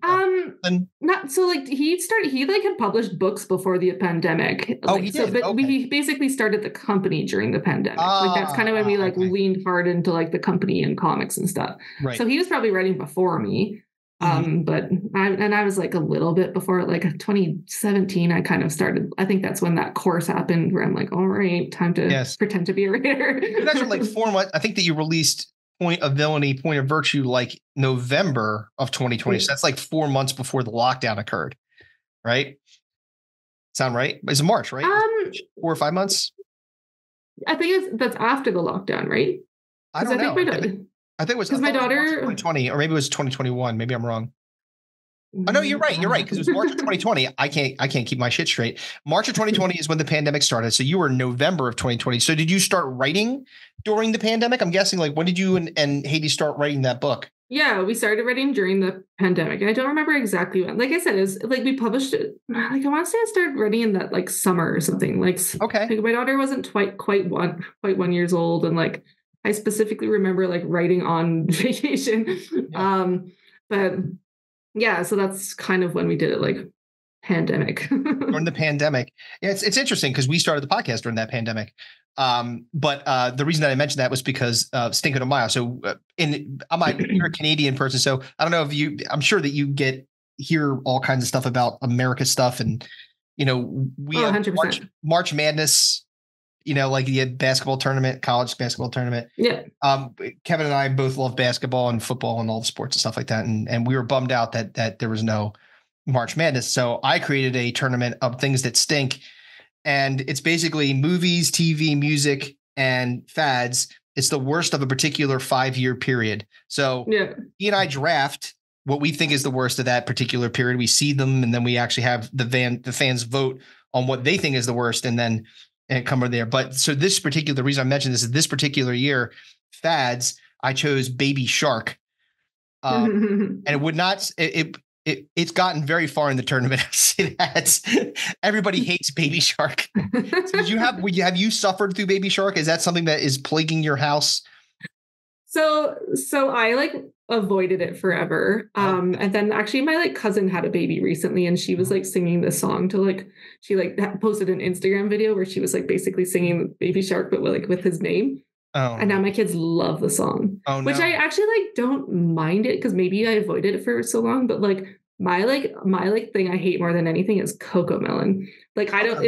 not so like he had published books before the pandemic. Oh, he did. But we basically started the company during the pandemic. Like that's kind of when we leaned hard into like the company and comics and stuff. Right. So he was probably writing before me. But I was like a little bit before, like 2017, I kind of started. I think that's when that course happened where I'm like, all right, time to pretend to be a writer. You guys were like 4 months. I think that you released Point of Villainy, Point of Virtue, like November of 2020. So that's like 4 months before the lockdown occurred, right? Sound right? It's March, right? 4 or 5 months. I think that's after the lockdown, right? I don't know. I think it was my daughter 2020, or maybe it was 2021. Maybe I'm wrong. Oh no, you're right. You're right. Because it was March of 2020. I can't keep my shit straight. March of 2020 is when the pandemic started. So you were November of 2020. So did you start writing during the pandemic? I'm guessing, like, when did you and Hades start writing that book? Yeah, we started writing during the pandemic. And I don't remember exactly when. Like I said, it was like we published it. Like I want to say I started writing in that like summer or something. Like, okay. Like my daughter wasn't quite 1 years old, and like I specifically remember like writing on vacation. Yeah. But yeah, so that's kind of when we did it, like pandemic. During the pandemic. Yeah, it's interesting because we started the podcast during that pandemic. But the reason that I mentioned that was because Cinco de Mayo. So you're a Canadian person, so I don't know if I'm sure that you hear all kinds of stuff about America stuff, and we have March Madness, like the basketball tournament, college basketball tournament. Yeah. Kevin and I both love basketball and football and all the sports and stuff like that, and we were bummed out that there was no March Madness. So I created a tournament of things that stink. And it's basically movies, TV, music, and fads. It's the worst of a particular 5-year period. So he and I draft what we think is the worst of that particular period. We see them, and then we actually have the fans vote on what they think is the worst, and come over there. But so the reason I mentioned this is this particular year, fads, I chose Baby Shark. And it would not, it's gotten very far in the tournament. Everybody hates Baby Shark. So have you suffered through Baby Shark? Is that something that is plaguing your house? So I like avoided it forever. And then actually my like cousin had a baby recently, and she was like singing this song she posted an Instagram video where she was like basically singing Baby Shark, but with his name. Oh. And now my kids love the song, which I actually like don't mind it because maybe I avoided it for so long. But like my thing I hate more than anything is Coco Melon. Like I don't.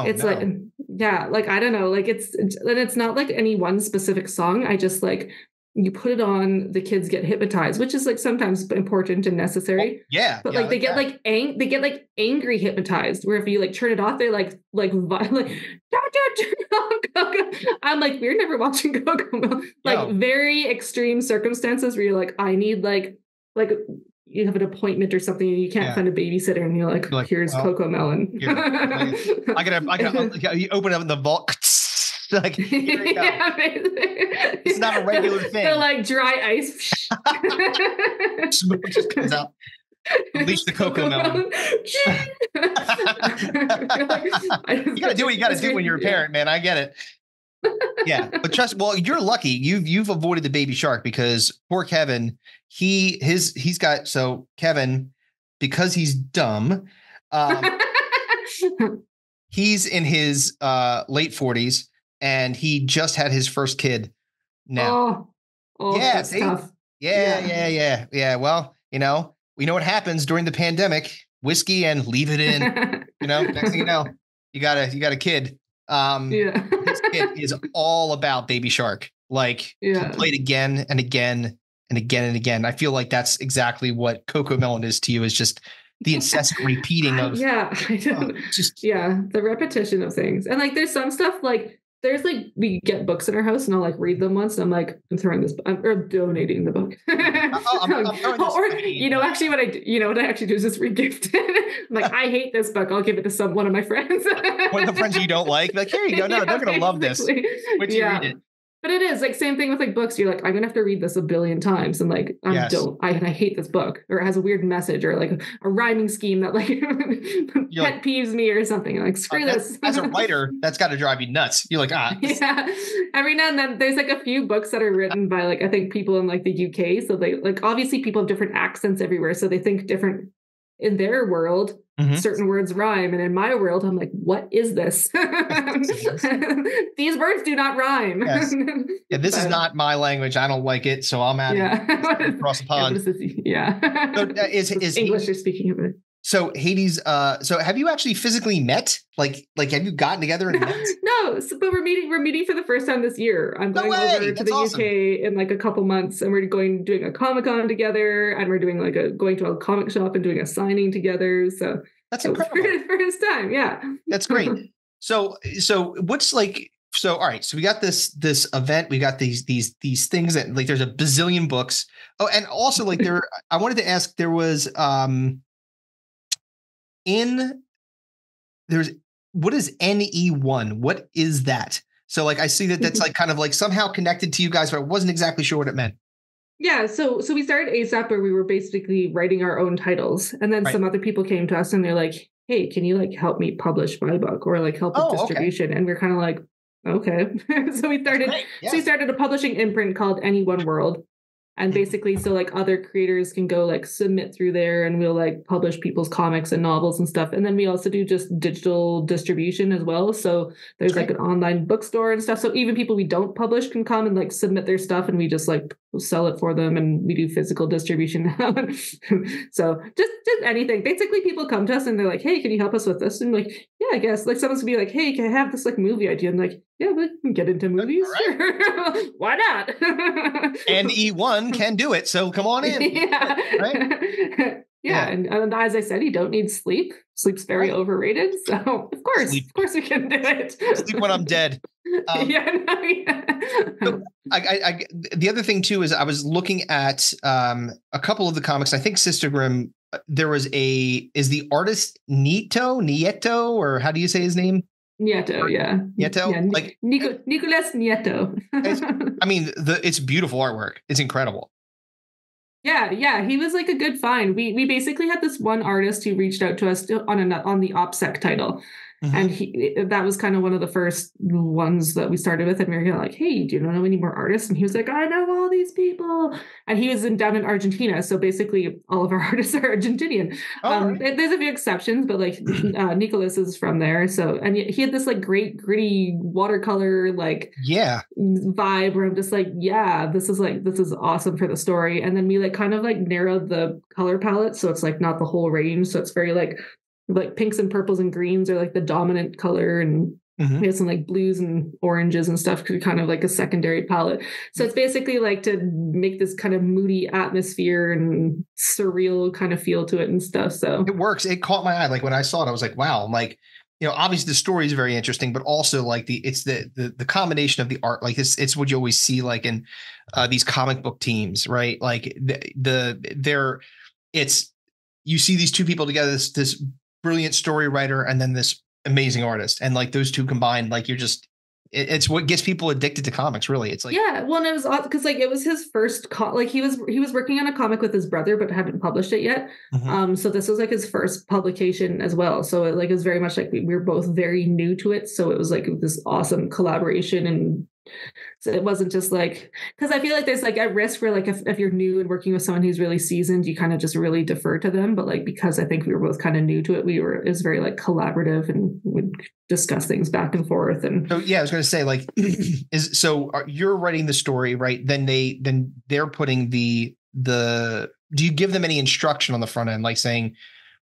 It's like yeah. Like I don't know. Like it's not like any one specific song. I just like you put it on, the kids get hypnotized, which is like sometimes important and necessary. But like they get like angry hypnotized, where if you like turn it off, they like don't turn off Coco. I'm like, we're never watching Coco. Like very extreme circumstances where you're like, I need like you have an appointment or something and you can't find a babysitter, and you're like here's Coco Melon. I gotta you open up the vault. Like, here we go. It's not a regular thing. They're like dry ice. Smoke just comes out. Unleash the Coco Melon. You gotta do what you gotta do when you're a parent, man. I get it. Yeah, but you're lucky. You've avoided the Baby Shark, because poor Kevin, Kevin, because he's dumb, he's in his late 40s. And he just had his first kid now. That's tough. Yeah. Well, we know what happens during the pandemic: whiskey and leave it in. Next thing you know, you got a kid. This kid is all about Baby Shark. Like, he played again and again and again and again. I feel like that's exactly what Coco Melon is to you. Is just the incessant repeating of the repetition of things. And like, there's some stuff like. There's like, we get books in our house and I'll like read them once and I'm like, I'm throwing this or donating the book. Actually what I actually do is just regift it. I'm like, I hate this book. I'll give it to one of my friends. One of the friends you don't like? Like, here you go. No, they're going to love this. Wait till you read it. But it is like same thing with like books. You're like, I'm gonna have to read this a billion times, and like I hate this book, or it has a weird message, or like a rhyming scheme that like pet peeves me or something. You're like, screw this. As a writer, that's got to drive you nuts. You're like, Yeah. Every now and then, there's like a few books that are written by like I think people in like the UK. So they like obviously people have different accents everywhere, so they think different in their world. Mm-hmm. Certain words rhyme, and in my world, I'm like, "What is this? These words do not rhyme." Yes. Yeah, this is not my language. I don't like it, so I'm out across the pond. So, is English you're speaking of it? So Hades, so have you actually physically met? Like have you gotten together and met? No, but we're meeting for the first time this year. I'm going over to the UK in like a couple months, and we're doing a Comic-Con together, and we're doing going to a comic shop and doing a signing together. So that's incredible. First time, yeah. That's great. So what's like, So, all right. So we got this event. We got these things that like there's a bazillion books. Oh, and also like I wanted to ask, there was what is NE1? What is that? So like I see that's like kind of like somehow connected to you guys, but I wasn't exactly sure what it meant. Yeah, so we started ASAP where we were basically writing our own titles, and then some other people came to us and they're like, "Hey, can you like help me publish my book or like help with distribution?" And we're kind of like, "Okay." So we started. So we started a publishing imprint called NE1 World, and basically, so like other creators can go like submit through there, and we'll like publish people's comics and novels and stuff. And then we also do just digital distribution as well. So there's like an online bookstore and stuff. So even people we don't publish can come and like submit their stuff, and we just like sell it for them, and we do physical distribution. So just anything. Basically, people come to us and they're like, "Hey, can you help us with this?" And like, yeah, I guess like someone's gonna be like, "Hey, can I have this like movie idea?" And like, yeah, we can get into movies. Right. Why not? And E1 can do it, so come on in. Yeah. Right? Yeah. And as I said, you don't need sleep. Sleep's very overrated. So of course we can do it. Sleep when I'm dead. So the other thing too is I was looking at a couple of the comics. I think Sister Grimm. There was is the artist Nieto, or how do you say his name? Nieto, yeah. Nieto, yeah, like Nicolas Nieto. I mean, it's beautiful artwork. It's incredible. Yeah, he was like a good find. We basically had this one artist who reached out to us on the OPSEC title. Mm-hmm. And that was kind of one of the first ones that we started with. And we were like, "Hey, do you know any more artists?" And he was like, "I know all these people." And he was down in Argentina. So basically all of our artists are Argentinian. Right. There's a few exceptions, but like Nicholas is from there. So, and he had this like great gritty watercolor, like vibe where I'm just like, yeah, this is awesome for the story. And then we like kind of like narrowed the color palette. So it's like not the whole range. So it's very like pinks and purples and greens are like the dominant color, and we have some like blues and oranges and stuff, kind of like a secondary palette. So it's basically like to make this kind of moody atmosphere and surreal kind of feel to it and stuff. So it works. It caught my eye. Like when I saw it, I was like, wow. I'm like, obviously the story is very interesting, but also like it's the combination of the art. Like it's what you always see like in these comic book teams, right? Like you see these two people together, this brilliant story writer and then this amazing artist, and like those two combined, like it's what gets people addicted to comics, really. It's like, yeah, well, and it was odd because like it was his first like he was working on a comic with his brother but hadn't published it yet. So this was like his first publication as well, so it was very much like we were both very new to it, so it was like this awesome collaboration. And so it wasn't just like, because I feel like there's like a risk where like if you're new and working with someone who's really seasoned, you kind of just really defer to them. But like because I think we were both kind of new to it, it was very like collaborative, and we'd discuss things back and forth. And so yeah, I was going to say like you're writing the story, right? Then they're putting the do you give them any instruction on the front end, like saying,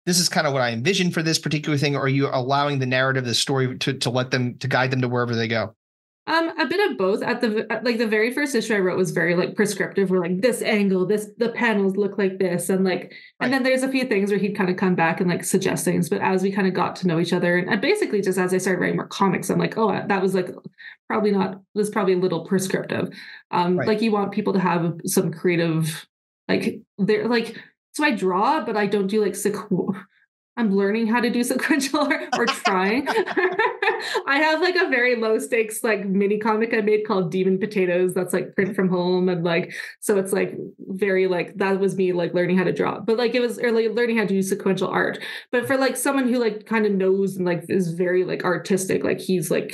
this is kind of what I envisioned for this particular thing, or are you allowing the narrative, the story to guide them to wherever they go? A bit of both. At the very first issue I wrote was very like prescriptive. We're like, this angle, the panels look like this, and like, and then there's a few things where he'd kind of come back and like suggest things. But as we kind of got to know each other, and basically just as I started writing more comics, I'm like, oh, that was like probably a little prescriptive. Like you want people to have some creative, like they're like, so I draw, but I don't do like I'm learning how to do sequential art, or trying. I have like a very low stakes like mini comic I made called Demon Potatoes that's like print from home, and like so it's like very like that was me like learning how to draw, but like it was early learning how to do sequential art. But for like someone who like kind of knows and like is very like artistic, like he's like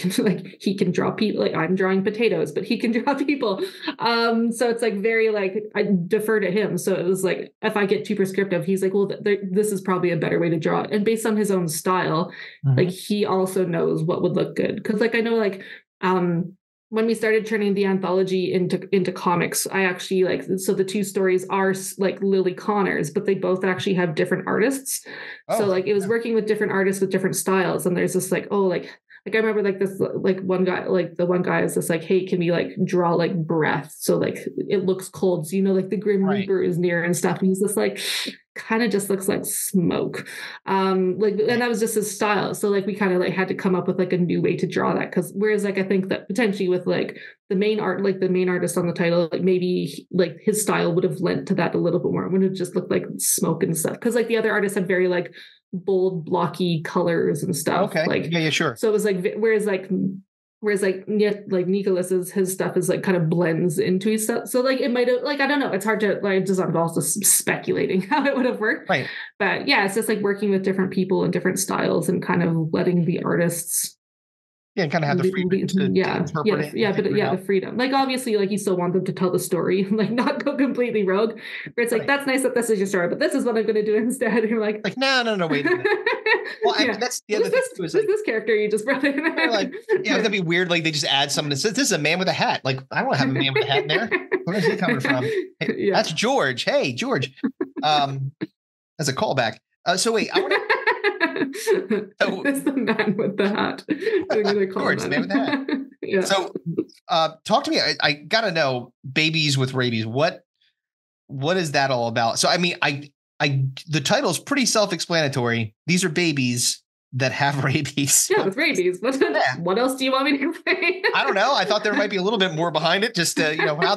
he can draw people, like I'm drawing potatoes, but he can draw people. So it's like very like I defer to him. So it was like if I get too prescriptive, he's like, well, this is probably a better way to draw it. And based on his own style, like he also knows what would look good. Because like I know like when we started turning the anthology into comics, I actually like, so the two stories are like Lily Connors, but they both actually have different artists. So like it was working with different artists with different styles. And there's this like, oh, like like, I remember like this, like one guy, like the one guy is just like, hey, can we like draw like breath? So like it looks cold. So, you know, like the Grim Reaper is near and stuff. And he's just like, kind of just looks like smoke. Like, and that was just his style. So like we kind of like had to come up with like a new way to draw that. Cause whereas like I think that potentially with like the main artist on the title, like maybe like his style would have lent to that a little bit more. It would have just looked like smoke and stuff. Cause like the other artists had very like bold, blocky colors and stuff. Okay. Like, yeah, sure. So it was like, whereas Nicholas's, his stuff is like kind of blends into his stuff. So like it might have, like, I don't know, it's hard to like, just I'm also speculating how it would have worked. Right. But yeah, it's just like working with different people and different styles and kind of letting the artists. Yeah, and kind of have the freedom to interpret it. Yeah, but the freedom. Like obviously, like you still want them to tell the story, like not go completely rogue. Where it's like, that's nice that this is your story, but this is what I'm going to do instead. And you're like no, wait a minute. Well, that's the other thing too. Is like, this character you just brought in? Like, yeah, that'd be weird. Like they just add someone that says this is a man with a hat. Like I don't have a man with a hat in there. Where's he coming from? Hey, that's George. Hey, George. As a callback. So wait, I want to. It's the man with the hat. George, the man with the hat. Yeah. So, talk to me. I gotta know, babies with rabies. What is that all about? So, I mean, the title is pretty self-explanatory. These are babies that have rabies. Yeah, with rabies. What else do you want me to explain? I don't know. I thought there might be a little bit more behind it. Just how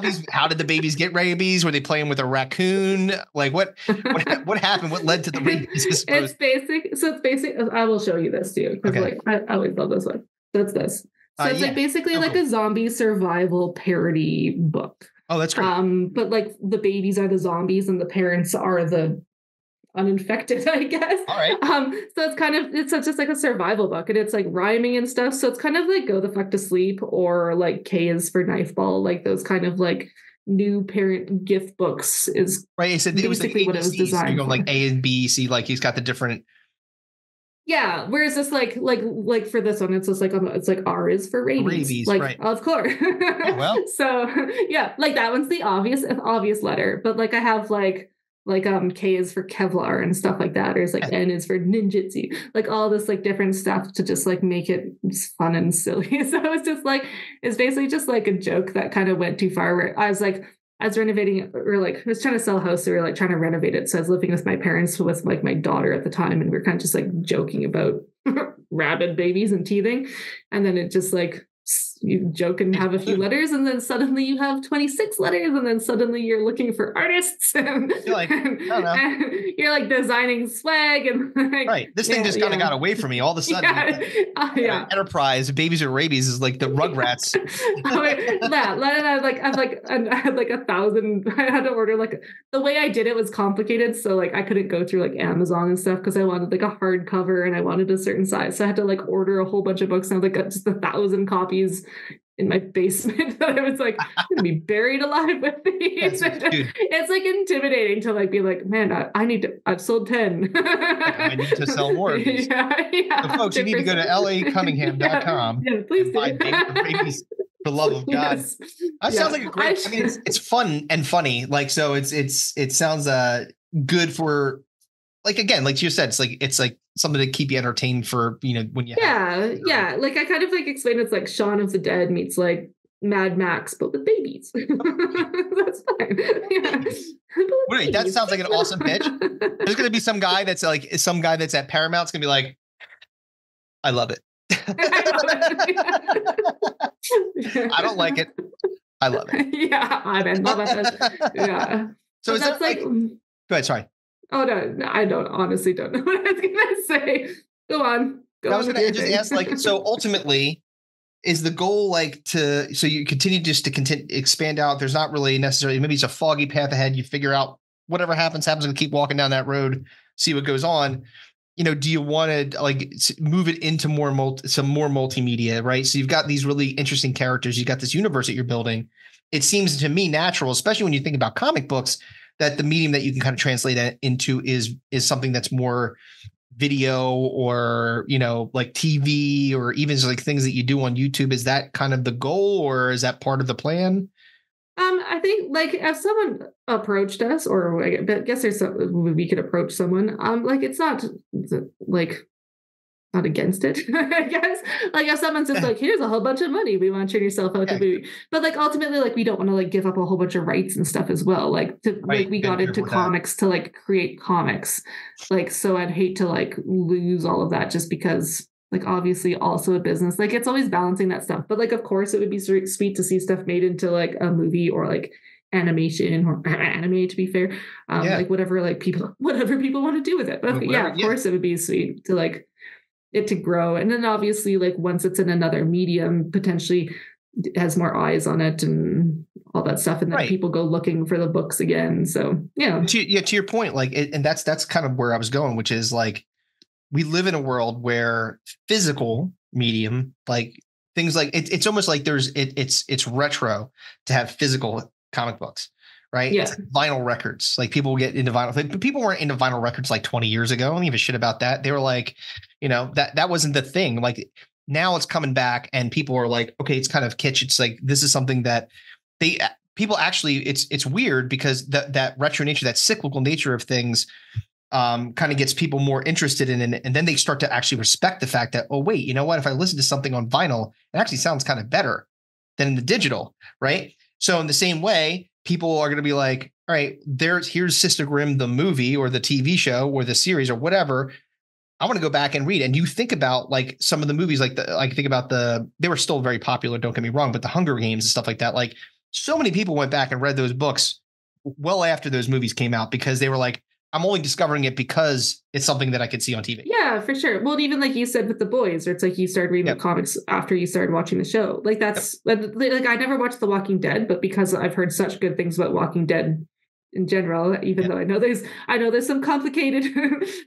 did the babies get rabies? Were they playing with a raccoon? Like what happened? What led to the rabies? It's basic. So it's basic. I will show you this too. Because like I always love this one. That's this. So it's like basically like a zombie survival parody book. Oh, that's great. But like the babies are the zombies and the parents are the uninfected, I guess. All right. So it's just like a survival book, and it's like rhyming and stuff. So it's kind of like Go the Fuck to Sleep or like K is for Knife Ball, like those kind of like new parent gift books is right. So it was like what it was designed. So you go like A and B, C, like he's got the different. Yeah, whereas this like for this one, it's just like it's like R is for rabies, like right. Of course. Oh, well, so yeah, like that one's the obvious letter, but like I have like K is for Kevlar and stuff like that, or it's like N is for ninjutsu, like all this like different stuff to just like make it just fun and silly. So it's just like it's basically just like a joke that kind of went too far. Where I was renovating, or like I was trying to sell a house, so we were like trying to renovate it. So I was living with my parents with like my daughter at the time, and we were kind of just like joking about rabid babies and teething, and then it just like you joke and have a few letters, and then suddenly you have 26 letters, and then suddenly you're looking for artists, and you're like, and you're like designing swag, and like, right. This thing just kind of got away from me all of a sudden. Enterprise babies with rabies is like the Rugrats. I had like 1,000. I had to order like the way I did it was complicated, so like I couldn't go through like Amazon and stuff because I wanted like a hardcover and I wanted a certain size, so I had to like order a whole bunch of books, and I got just 1,000 copies in my basement that I was like, I'm gonna be buried alive with these. It's like intimidating to like be like, man, I've sold 10. I need to sell more of these. So folks, you need to go to lacunningham.com. Yeah, please do. Buy babies for the love of God. Yes. That sounds like a great. I mean, it's fun and funny. Like, so it sounds good for, like, again, like you said, it's like something to keep you entertained for, when you yeah. Like I kind of like explained, it's like Shaun of the Dead meets like Mad Max, but with babies. That's fine. Yeah. Wait, that sounds like an awesome pitch. There's going to be some guy that's at Paramount's going to be like, I love it. I don't like it. I love it. Yeah, I love it. Yeah. So is that like? Go ahead. Sorry. Oh no, I honestly don't know what I was gonna say. Go on. I was gonna just ask, like, so ultimately, is the goal like so you continue just to expand out? There's not really necessarily, maybe it's a foggy path ahead. You figure out whatever happens, and keep walking down that road, see what goes on. Do you want to like move it into some more multimedia, right? So you've got these really interesting characters. You've got this universe that you're building. It seems to me natural, especially when you think about comic books, that the medium that you can kind of translate that into is something that's more video or, like TV or even like things that you do on YouTube. Is that kind of the goal, or is that part of the plan? I think like if someone approached us, or I guess we could approach someone, like it's not like not against it, I guess. Like if someone's just like, here's a whole bunch of money, we want to turn yourself out to movie. But like ultimately, like we don't want to like give up a whole bunch of rights and stuff as well. Like like we got into comics to like create comics. Like, so I'd hate to like lose all of that just because like obviously also a business. Like it's always balancing that stuff. But like of course it would be sweet to see stuff made into like a movie or like animation or anime, to be fair. Like whatever people want to do with it. But of course it would be sweet to like it to grow. And then obviously like once it's in another medium, potentially it has more eyes on it and all that stuff. And then people go looking for the books again. So to your point, like and that's kind of where I was going, which is like we live in a world where physical medium, like things like it's almost like it's retro to have physical comic books, right? Yeah. It's like vinyl records. Like people get into vinyl, but people weren't into vinyl records like 20 years ago. I don't give a shit about that. They were like, that wasn't the thing. Like now it's coming back and people are like, okay, it's kind of kitsch. It's like, this is something that people actually, it's weird because that retro nature, that cyclical nature of things kind of gets people more interested in it. And then they start to actually respect the fact that, oh, wait, you know what? If I listen to something on vinyl, it actually sounds kind of better than in the digital, right? So in the same way, people are going to be like, all right, here's Sister Grimm, the movie or the TV show or the series or whatever. I want to go back and read. And you think about like some of the movies, think about they were still very popular. Don't get me wrong, but the Hunger Games and stuff like that. Like so many people went back and read those books well after those movies came out because they were like, I'm only discovering it because it's something that I could see on TV. Yeah, for sure. Well, even like you said with The Boys, or it's like you started reading the comics after you started watching the show. Like that's like I never watched The Walking Dead, but because I've heard such good things about Walking Dead in general, even though I know there's some complicated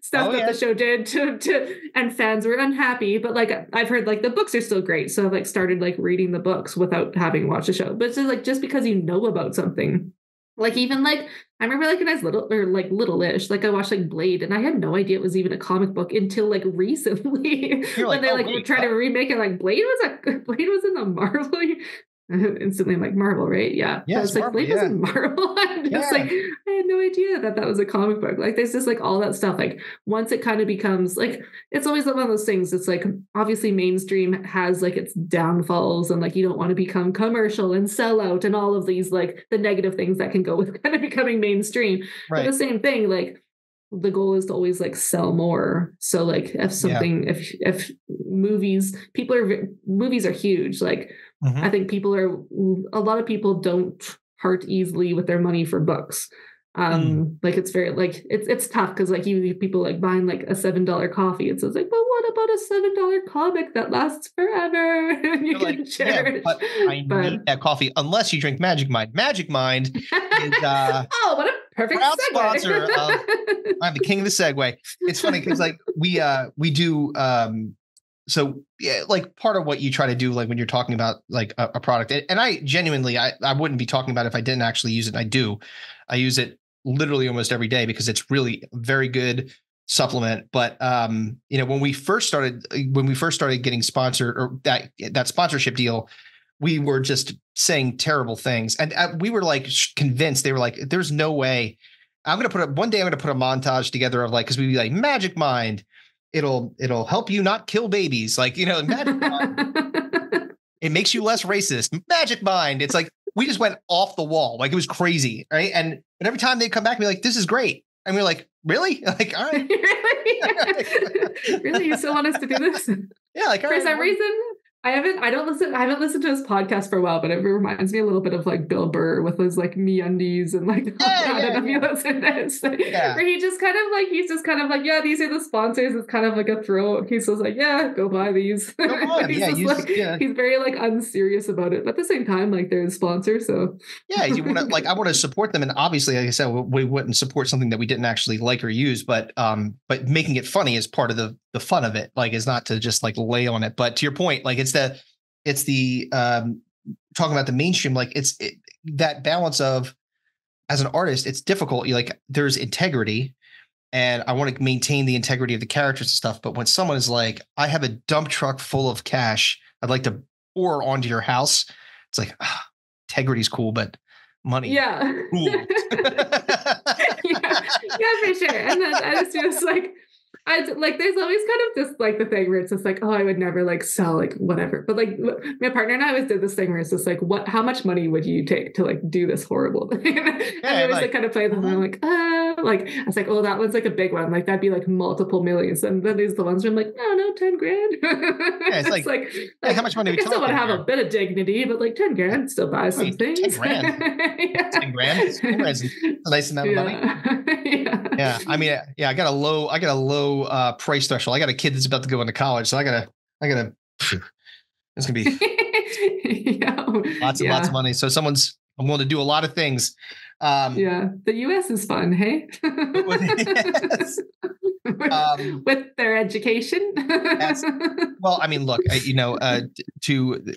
stuff that the show did to and fans were unhappy, but like I've heard like the books are still great. So I've like started like reading the books without having watched the show. But it's like just because you know about something. Like even like I remember like when I was little-ish, like I watched like Blade and I had no idea it was even a comic book until like recently when they like tried to remake it. Like Blade was in the Marvel. Instantly I'm like Marvel, right? Yeah. Yeah. I was like, Blade was in Marvel. I'm just like, I had no idea that was a comic book. Like there's just like all that stuff. Like once it kind of becomes like, it's always one of those things. It's like obviously mainstream has like its downfalls and like you don't want to become commercial and sell out and all of these like the negative things that can go with kind of becoming mainstream. Right. But the same thing, like the goal is to always like sell more. So like if something, if movies are huge, like I think a lot of people don't part easily with their money for books. Like it's very like it's tough because like people like buying like a $7 coffee. It's like, but what about a $7 comic that lasts forever? And you can cherish. But I need that coffee unless you drink Magic Mind. Magic Mind is oh, what a perfect proud segue. sponsor of I'm the king of the segue. It's funny because like we do so yeah, like part of what you try to do, like when you're talking about like a product, and I genuinely, I wouldn't be talking about it if I didn't actually use it. And I use it literally almost every day because it's really a very good supplement. But when we first started getting sponsored or that sponsorship deal, we were just saying terrible things, and we were like convinced. They were like, "There's no way." I'm gonna put a montage together of like, because we'd be like, Magic Mind. It'll help you not kill babies. Like, Magic Mind. It makes you less racist. Magic Mind. It's like, we just went off the wall. Like it was crazy. Right. And every time they'd come back and be like, this is great. And we're like, really? Like, all right. Really? You still want us to do this? Yeah. Like, for some reason, I haven't listened to his podcast for a while, but it reminds me a little bit of like Bill Burr with his like MeUndies and like I don't know if you listen to it. Where he's just kind of like, yeah, these are the sponsors. It's kind of like a throw. He's just like, yeah, go buy these. Go on. He's very like unserious about it, but at the same time, like they're sponsors. So yeah, you want to like I want to support them, and obviously, like I said, we wouldn't support something that we didn't actually like or use, but making it funny is part of the fun of it. Like, is not to just like lay on it, but to your point, like it's the talking about the mainstream, like that balance of, as an artist, it's difficult. There's integrity and I want to maintain the integrity of the characters and stuff. But when someone is like, I have a dump truck full of cash, I'd like to pour onto your house. It's like, integrity is cool, but money. Yeah. Cool. yeah, for sure. And then I just like, like there's always kind of this like the thing where it's just like, oh, I would never like sell like whatever. But like my partner and I always did this thing where it's just like, how much money would you take to like do this horrible thing? And I always like kind of play them and I'm like I was like, oh, that one's like a big one. Like that'd be like multiple millions. And then there's the ones where I'm like, no, 10 grand. Yeah, it's like how much money? I still want to have a bit of dignity, but like 10 grand still buy some things. 10 grand. Yeah. 10 grand. 10 grand is a nice amount of money. Yeah. I mean, I got a low price threshold. I got a kid that's about to go into college, so I gotta. It's gonna be lots of money. So I'm willing to do a lot of things. The U.S. is fun, hey? Yes. With their education. Well, I mean, look,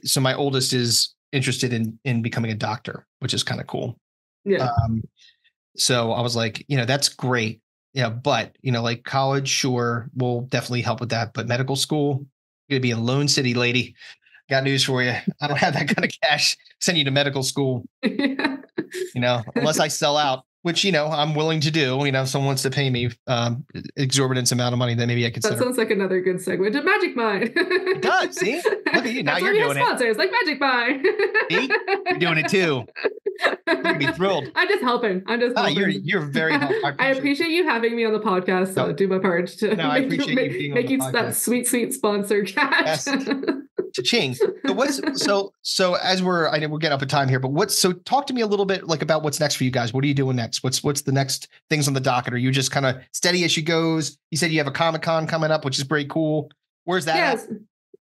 so my oldest is interested in becoming a doctor, which is kind of cool. Yeah. So I was like, that's great. Yeah, but like college, sure, will definitely help with that. But medical school, you're gonna be a lone city lady. Got news for you. I don't have that kind of cash to send you to medical school. Unless I sell out, which I'm willing to do. If someone wants to pay me exorbitant amount of money, then maybe I could. That sounds like another good segue to Magic Mind. It does. See, look at you now. That's you're doing sponsors like Magic Mind. See, you're doing it too. You'd be thrilled. I'm just helping. You're very helpful. I appreciate you having me on the podcast. So do my part to I appreciate you being make on the you podcast. that sweet sponsor cash. Yes. Cha-ching. So as we're getting up in time here, but talk to me a little bit like about what's next for you guys. What are you doing next? What's the next things on the docket? Are you just kind of steady as she goes? You said you have a Comic-Con coming up, which is pretty cool. Where's that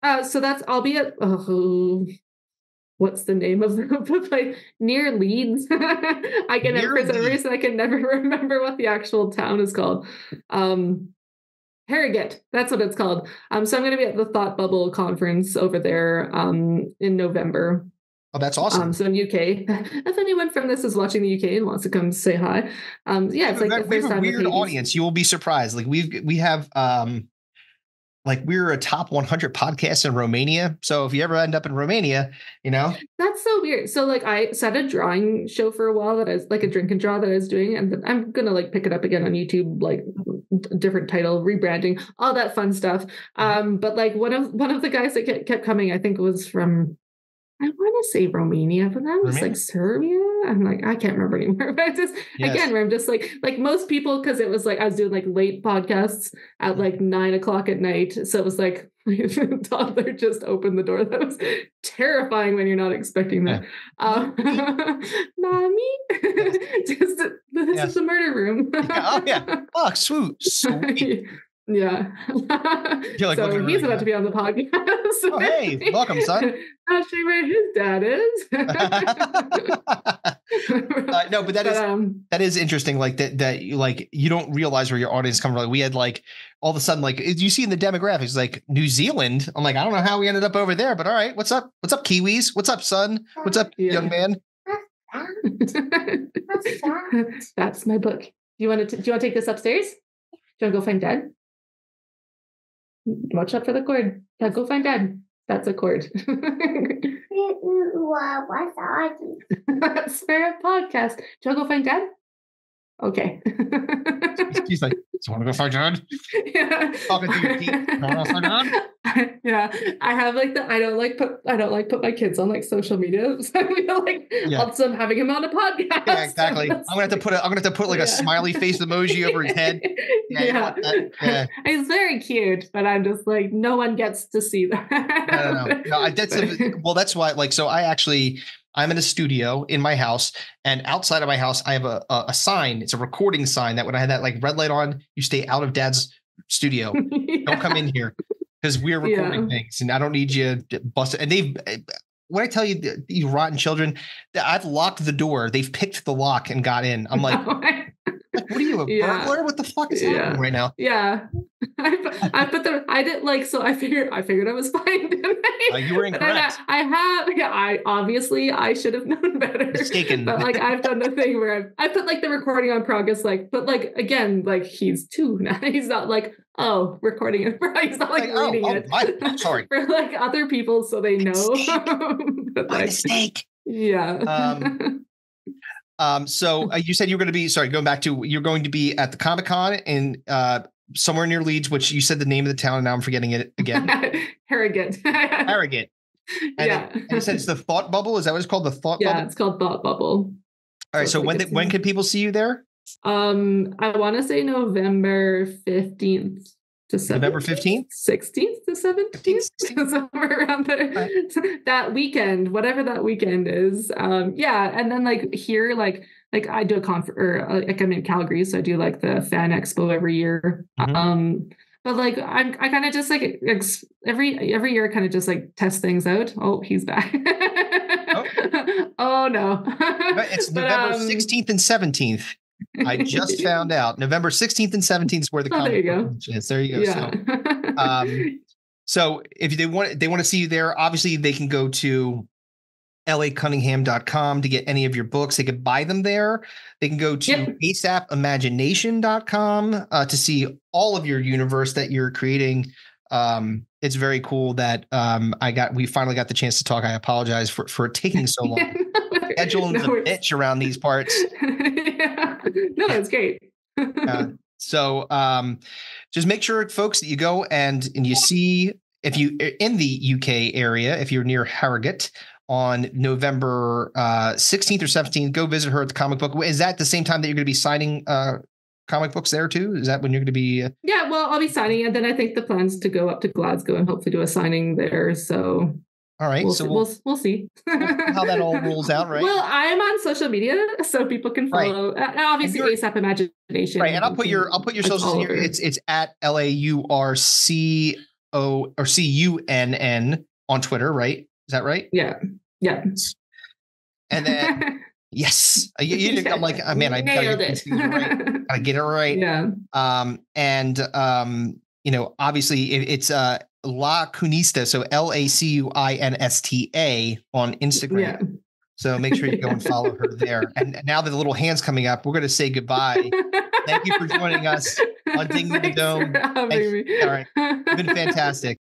at? So I'll be at what's the name of the place? Near Leeds. For some reason I can never remember what the actual town is called. Harrogate, that's what it's called. So I'm going to be at the Thought Bubble conference over there in November. Oh, that's awesome. So in UK, if anyone from this is watching the UK and wants to come say hi, it's like the first time. We have a weird audience. You will be surprised. Like we have we're a top 100 podcast in Romania. So if you ever end up in Romania, that's so weird. So like I set a drawing show for a while that I was like a drink and draw that I was doing, and I'm gonna like pick it up again on YouTube, like different title, rebranding, all that fun stuff. But like one of the guys that kept coming, I think was from, I want to say Romania, but that was like Serbia. I'm like, I can't remember anymore. But again, where I'm just like most people, because it was like I was doing like late podcasts at like 9 o'clock at night. So it was like toddler just opened the door. That was terrifying when you're not expecting that. Mommy, this is the murder room. Oh, sweet. Yeah. You're like, so he's about to be on the podcast. Oh, hey, welcome, son. Not sure where his dad is. No, but that is interesting. Like that like you don't realize where your audience comes from. Like we had like all of a sudden, like you see in the demographics, like New Zealand. I'm like, I don't know how we ended up over there, but all right. What's up? What's up, Kiwis? What's up, son? What's up, young man? That's my book. Do you want to take this upstairs? Do you want to go find Dad? Watch out for the cord. Yeah, go find Dad. That's a cord. That's for a podcast. Do you want to go find Dad? Okay. She's like, do you want to go find Dad? Yeah. Talking to your teeth. You want to find Dad? Yeah. I have like I don't like put my kids on like social media. So I feel like also I'm having him on a podcast. Yeah, exactly. I'm gonna have to put like a smiley face emoji over his head. Yeah. He's very cute, but I'm just like, no one gets to see that. No, that's why, like, so I'm in a studio in my house, and outside of my house, I have a sign. It's a recording sign that when I had that like red light on, you stay out of Dad's studio. Don't come in here because we're recording things, and I don't need you to bust it. And when I tell you, these rotten children, I've locked the door. They've picked the lock and got in. I'm like, what are you, a burglar? What the fuck is happening right now? Yeah. I did like, so I figured I was fine. You were incorrect. I should have known better. Mistaken. But like, I've done the thing where I put like the recording on progress, like, but like, again, like he's 2 now. He's not like, recording it. He's not like reading it. Sorry. For like other people, so they know. My mistake. Yeah. So you said you were going to be, going to be at the Comic-Con in somewhere near Leeds, which you said the name of the town, and now I'm forgetting it again. Harrogate. Harrogate. And you said it's the Thought Bubble. Is that what it's called? The Thought Bubble? Yeah, it's called Thought Bubble. All right. So when can people see you there? I want to say November 15th to 17th. November 15th? 16th to 17th. Somewhere around there. Right. That weekend, whatever that weekend is. Yeah. And then like here, like I do a conference, or like I'm in Calgary, so I do like the fan expo every year. Mm-hmm. But like I kind of just like every year I kind of just like test things out. Oh, he's back. Oh no. It's November 16th and 17th. I just found out November 16th and 17th is where the comic is. There you go. Yeah. So if they want to see you there, obviously they can go to lacunningham.com to get any of your books. They can buy them there. They can go to asapimagination.com to see all of your universe that you're creating. It's very cool that we finally got the chance to talk. I apologize for it taking so long. Scheduling the bitch around these parts. No, it's great. So just make sure, folks, that you go and you see, if you in the UK area, if you're near Harrogate on November 16th or 17th, go visit her at the comic book. Is that the same time that you're going to be signing comic books there too? Is that when you're going to be? Yeah, well, I'll be signing, and then I think the plan's to go up to Glasgow and hopefully do a signing there. So. All right, we'll see how that all rolls out, right? Well, I'm on social media, so people can follow. Right. Obviously, ASAP Imagination. Right, and I'll put your socials here. It's at LAURCO or CUNN on Twitter, right? Is that right? Yeah. And then yes, I'm like, oh, man, I gotta get it right. Gotta get it right. Yeah. Obviously, it's La Cunista, so LACUINSTA on Instagram. Yeah. So make sure you go and follow her there. And now that the little hand's coming up, we're going to say goodbye. Thank you for joining us on Digging the Dome. All right, it's been fantastic.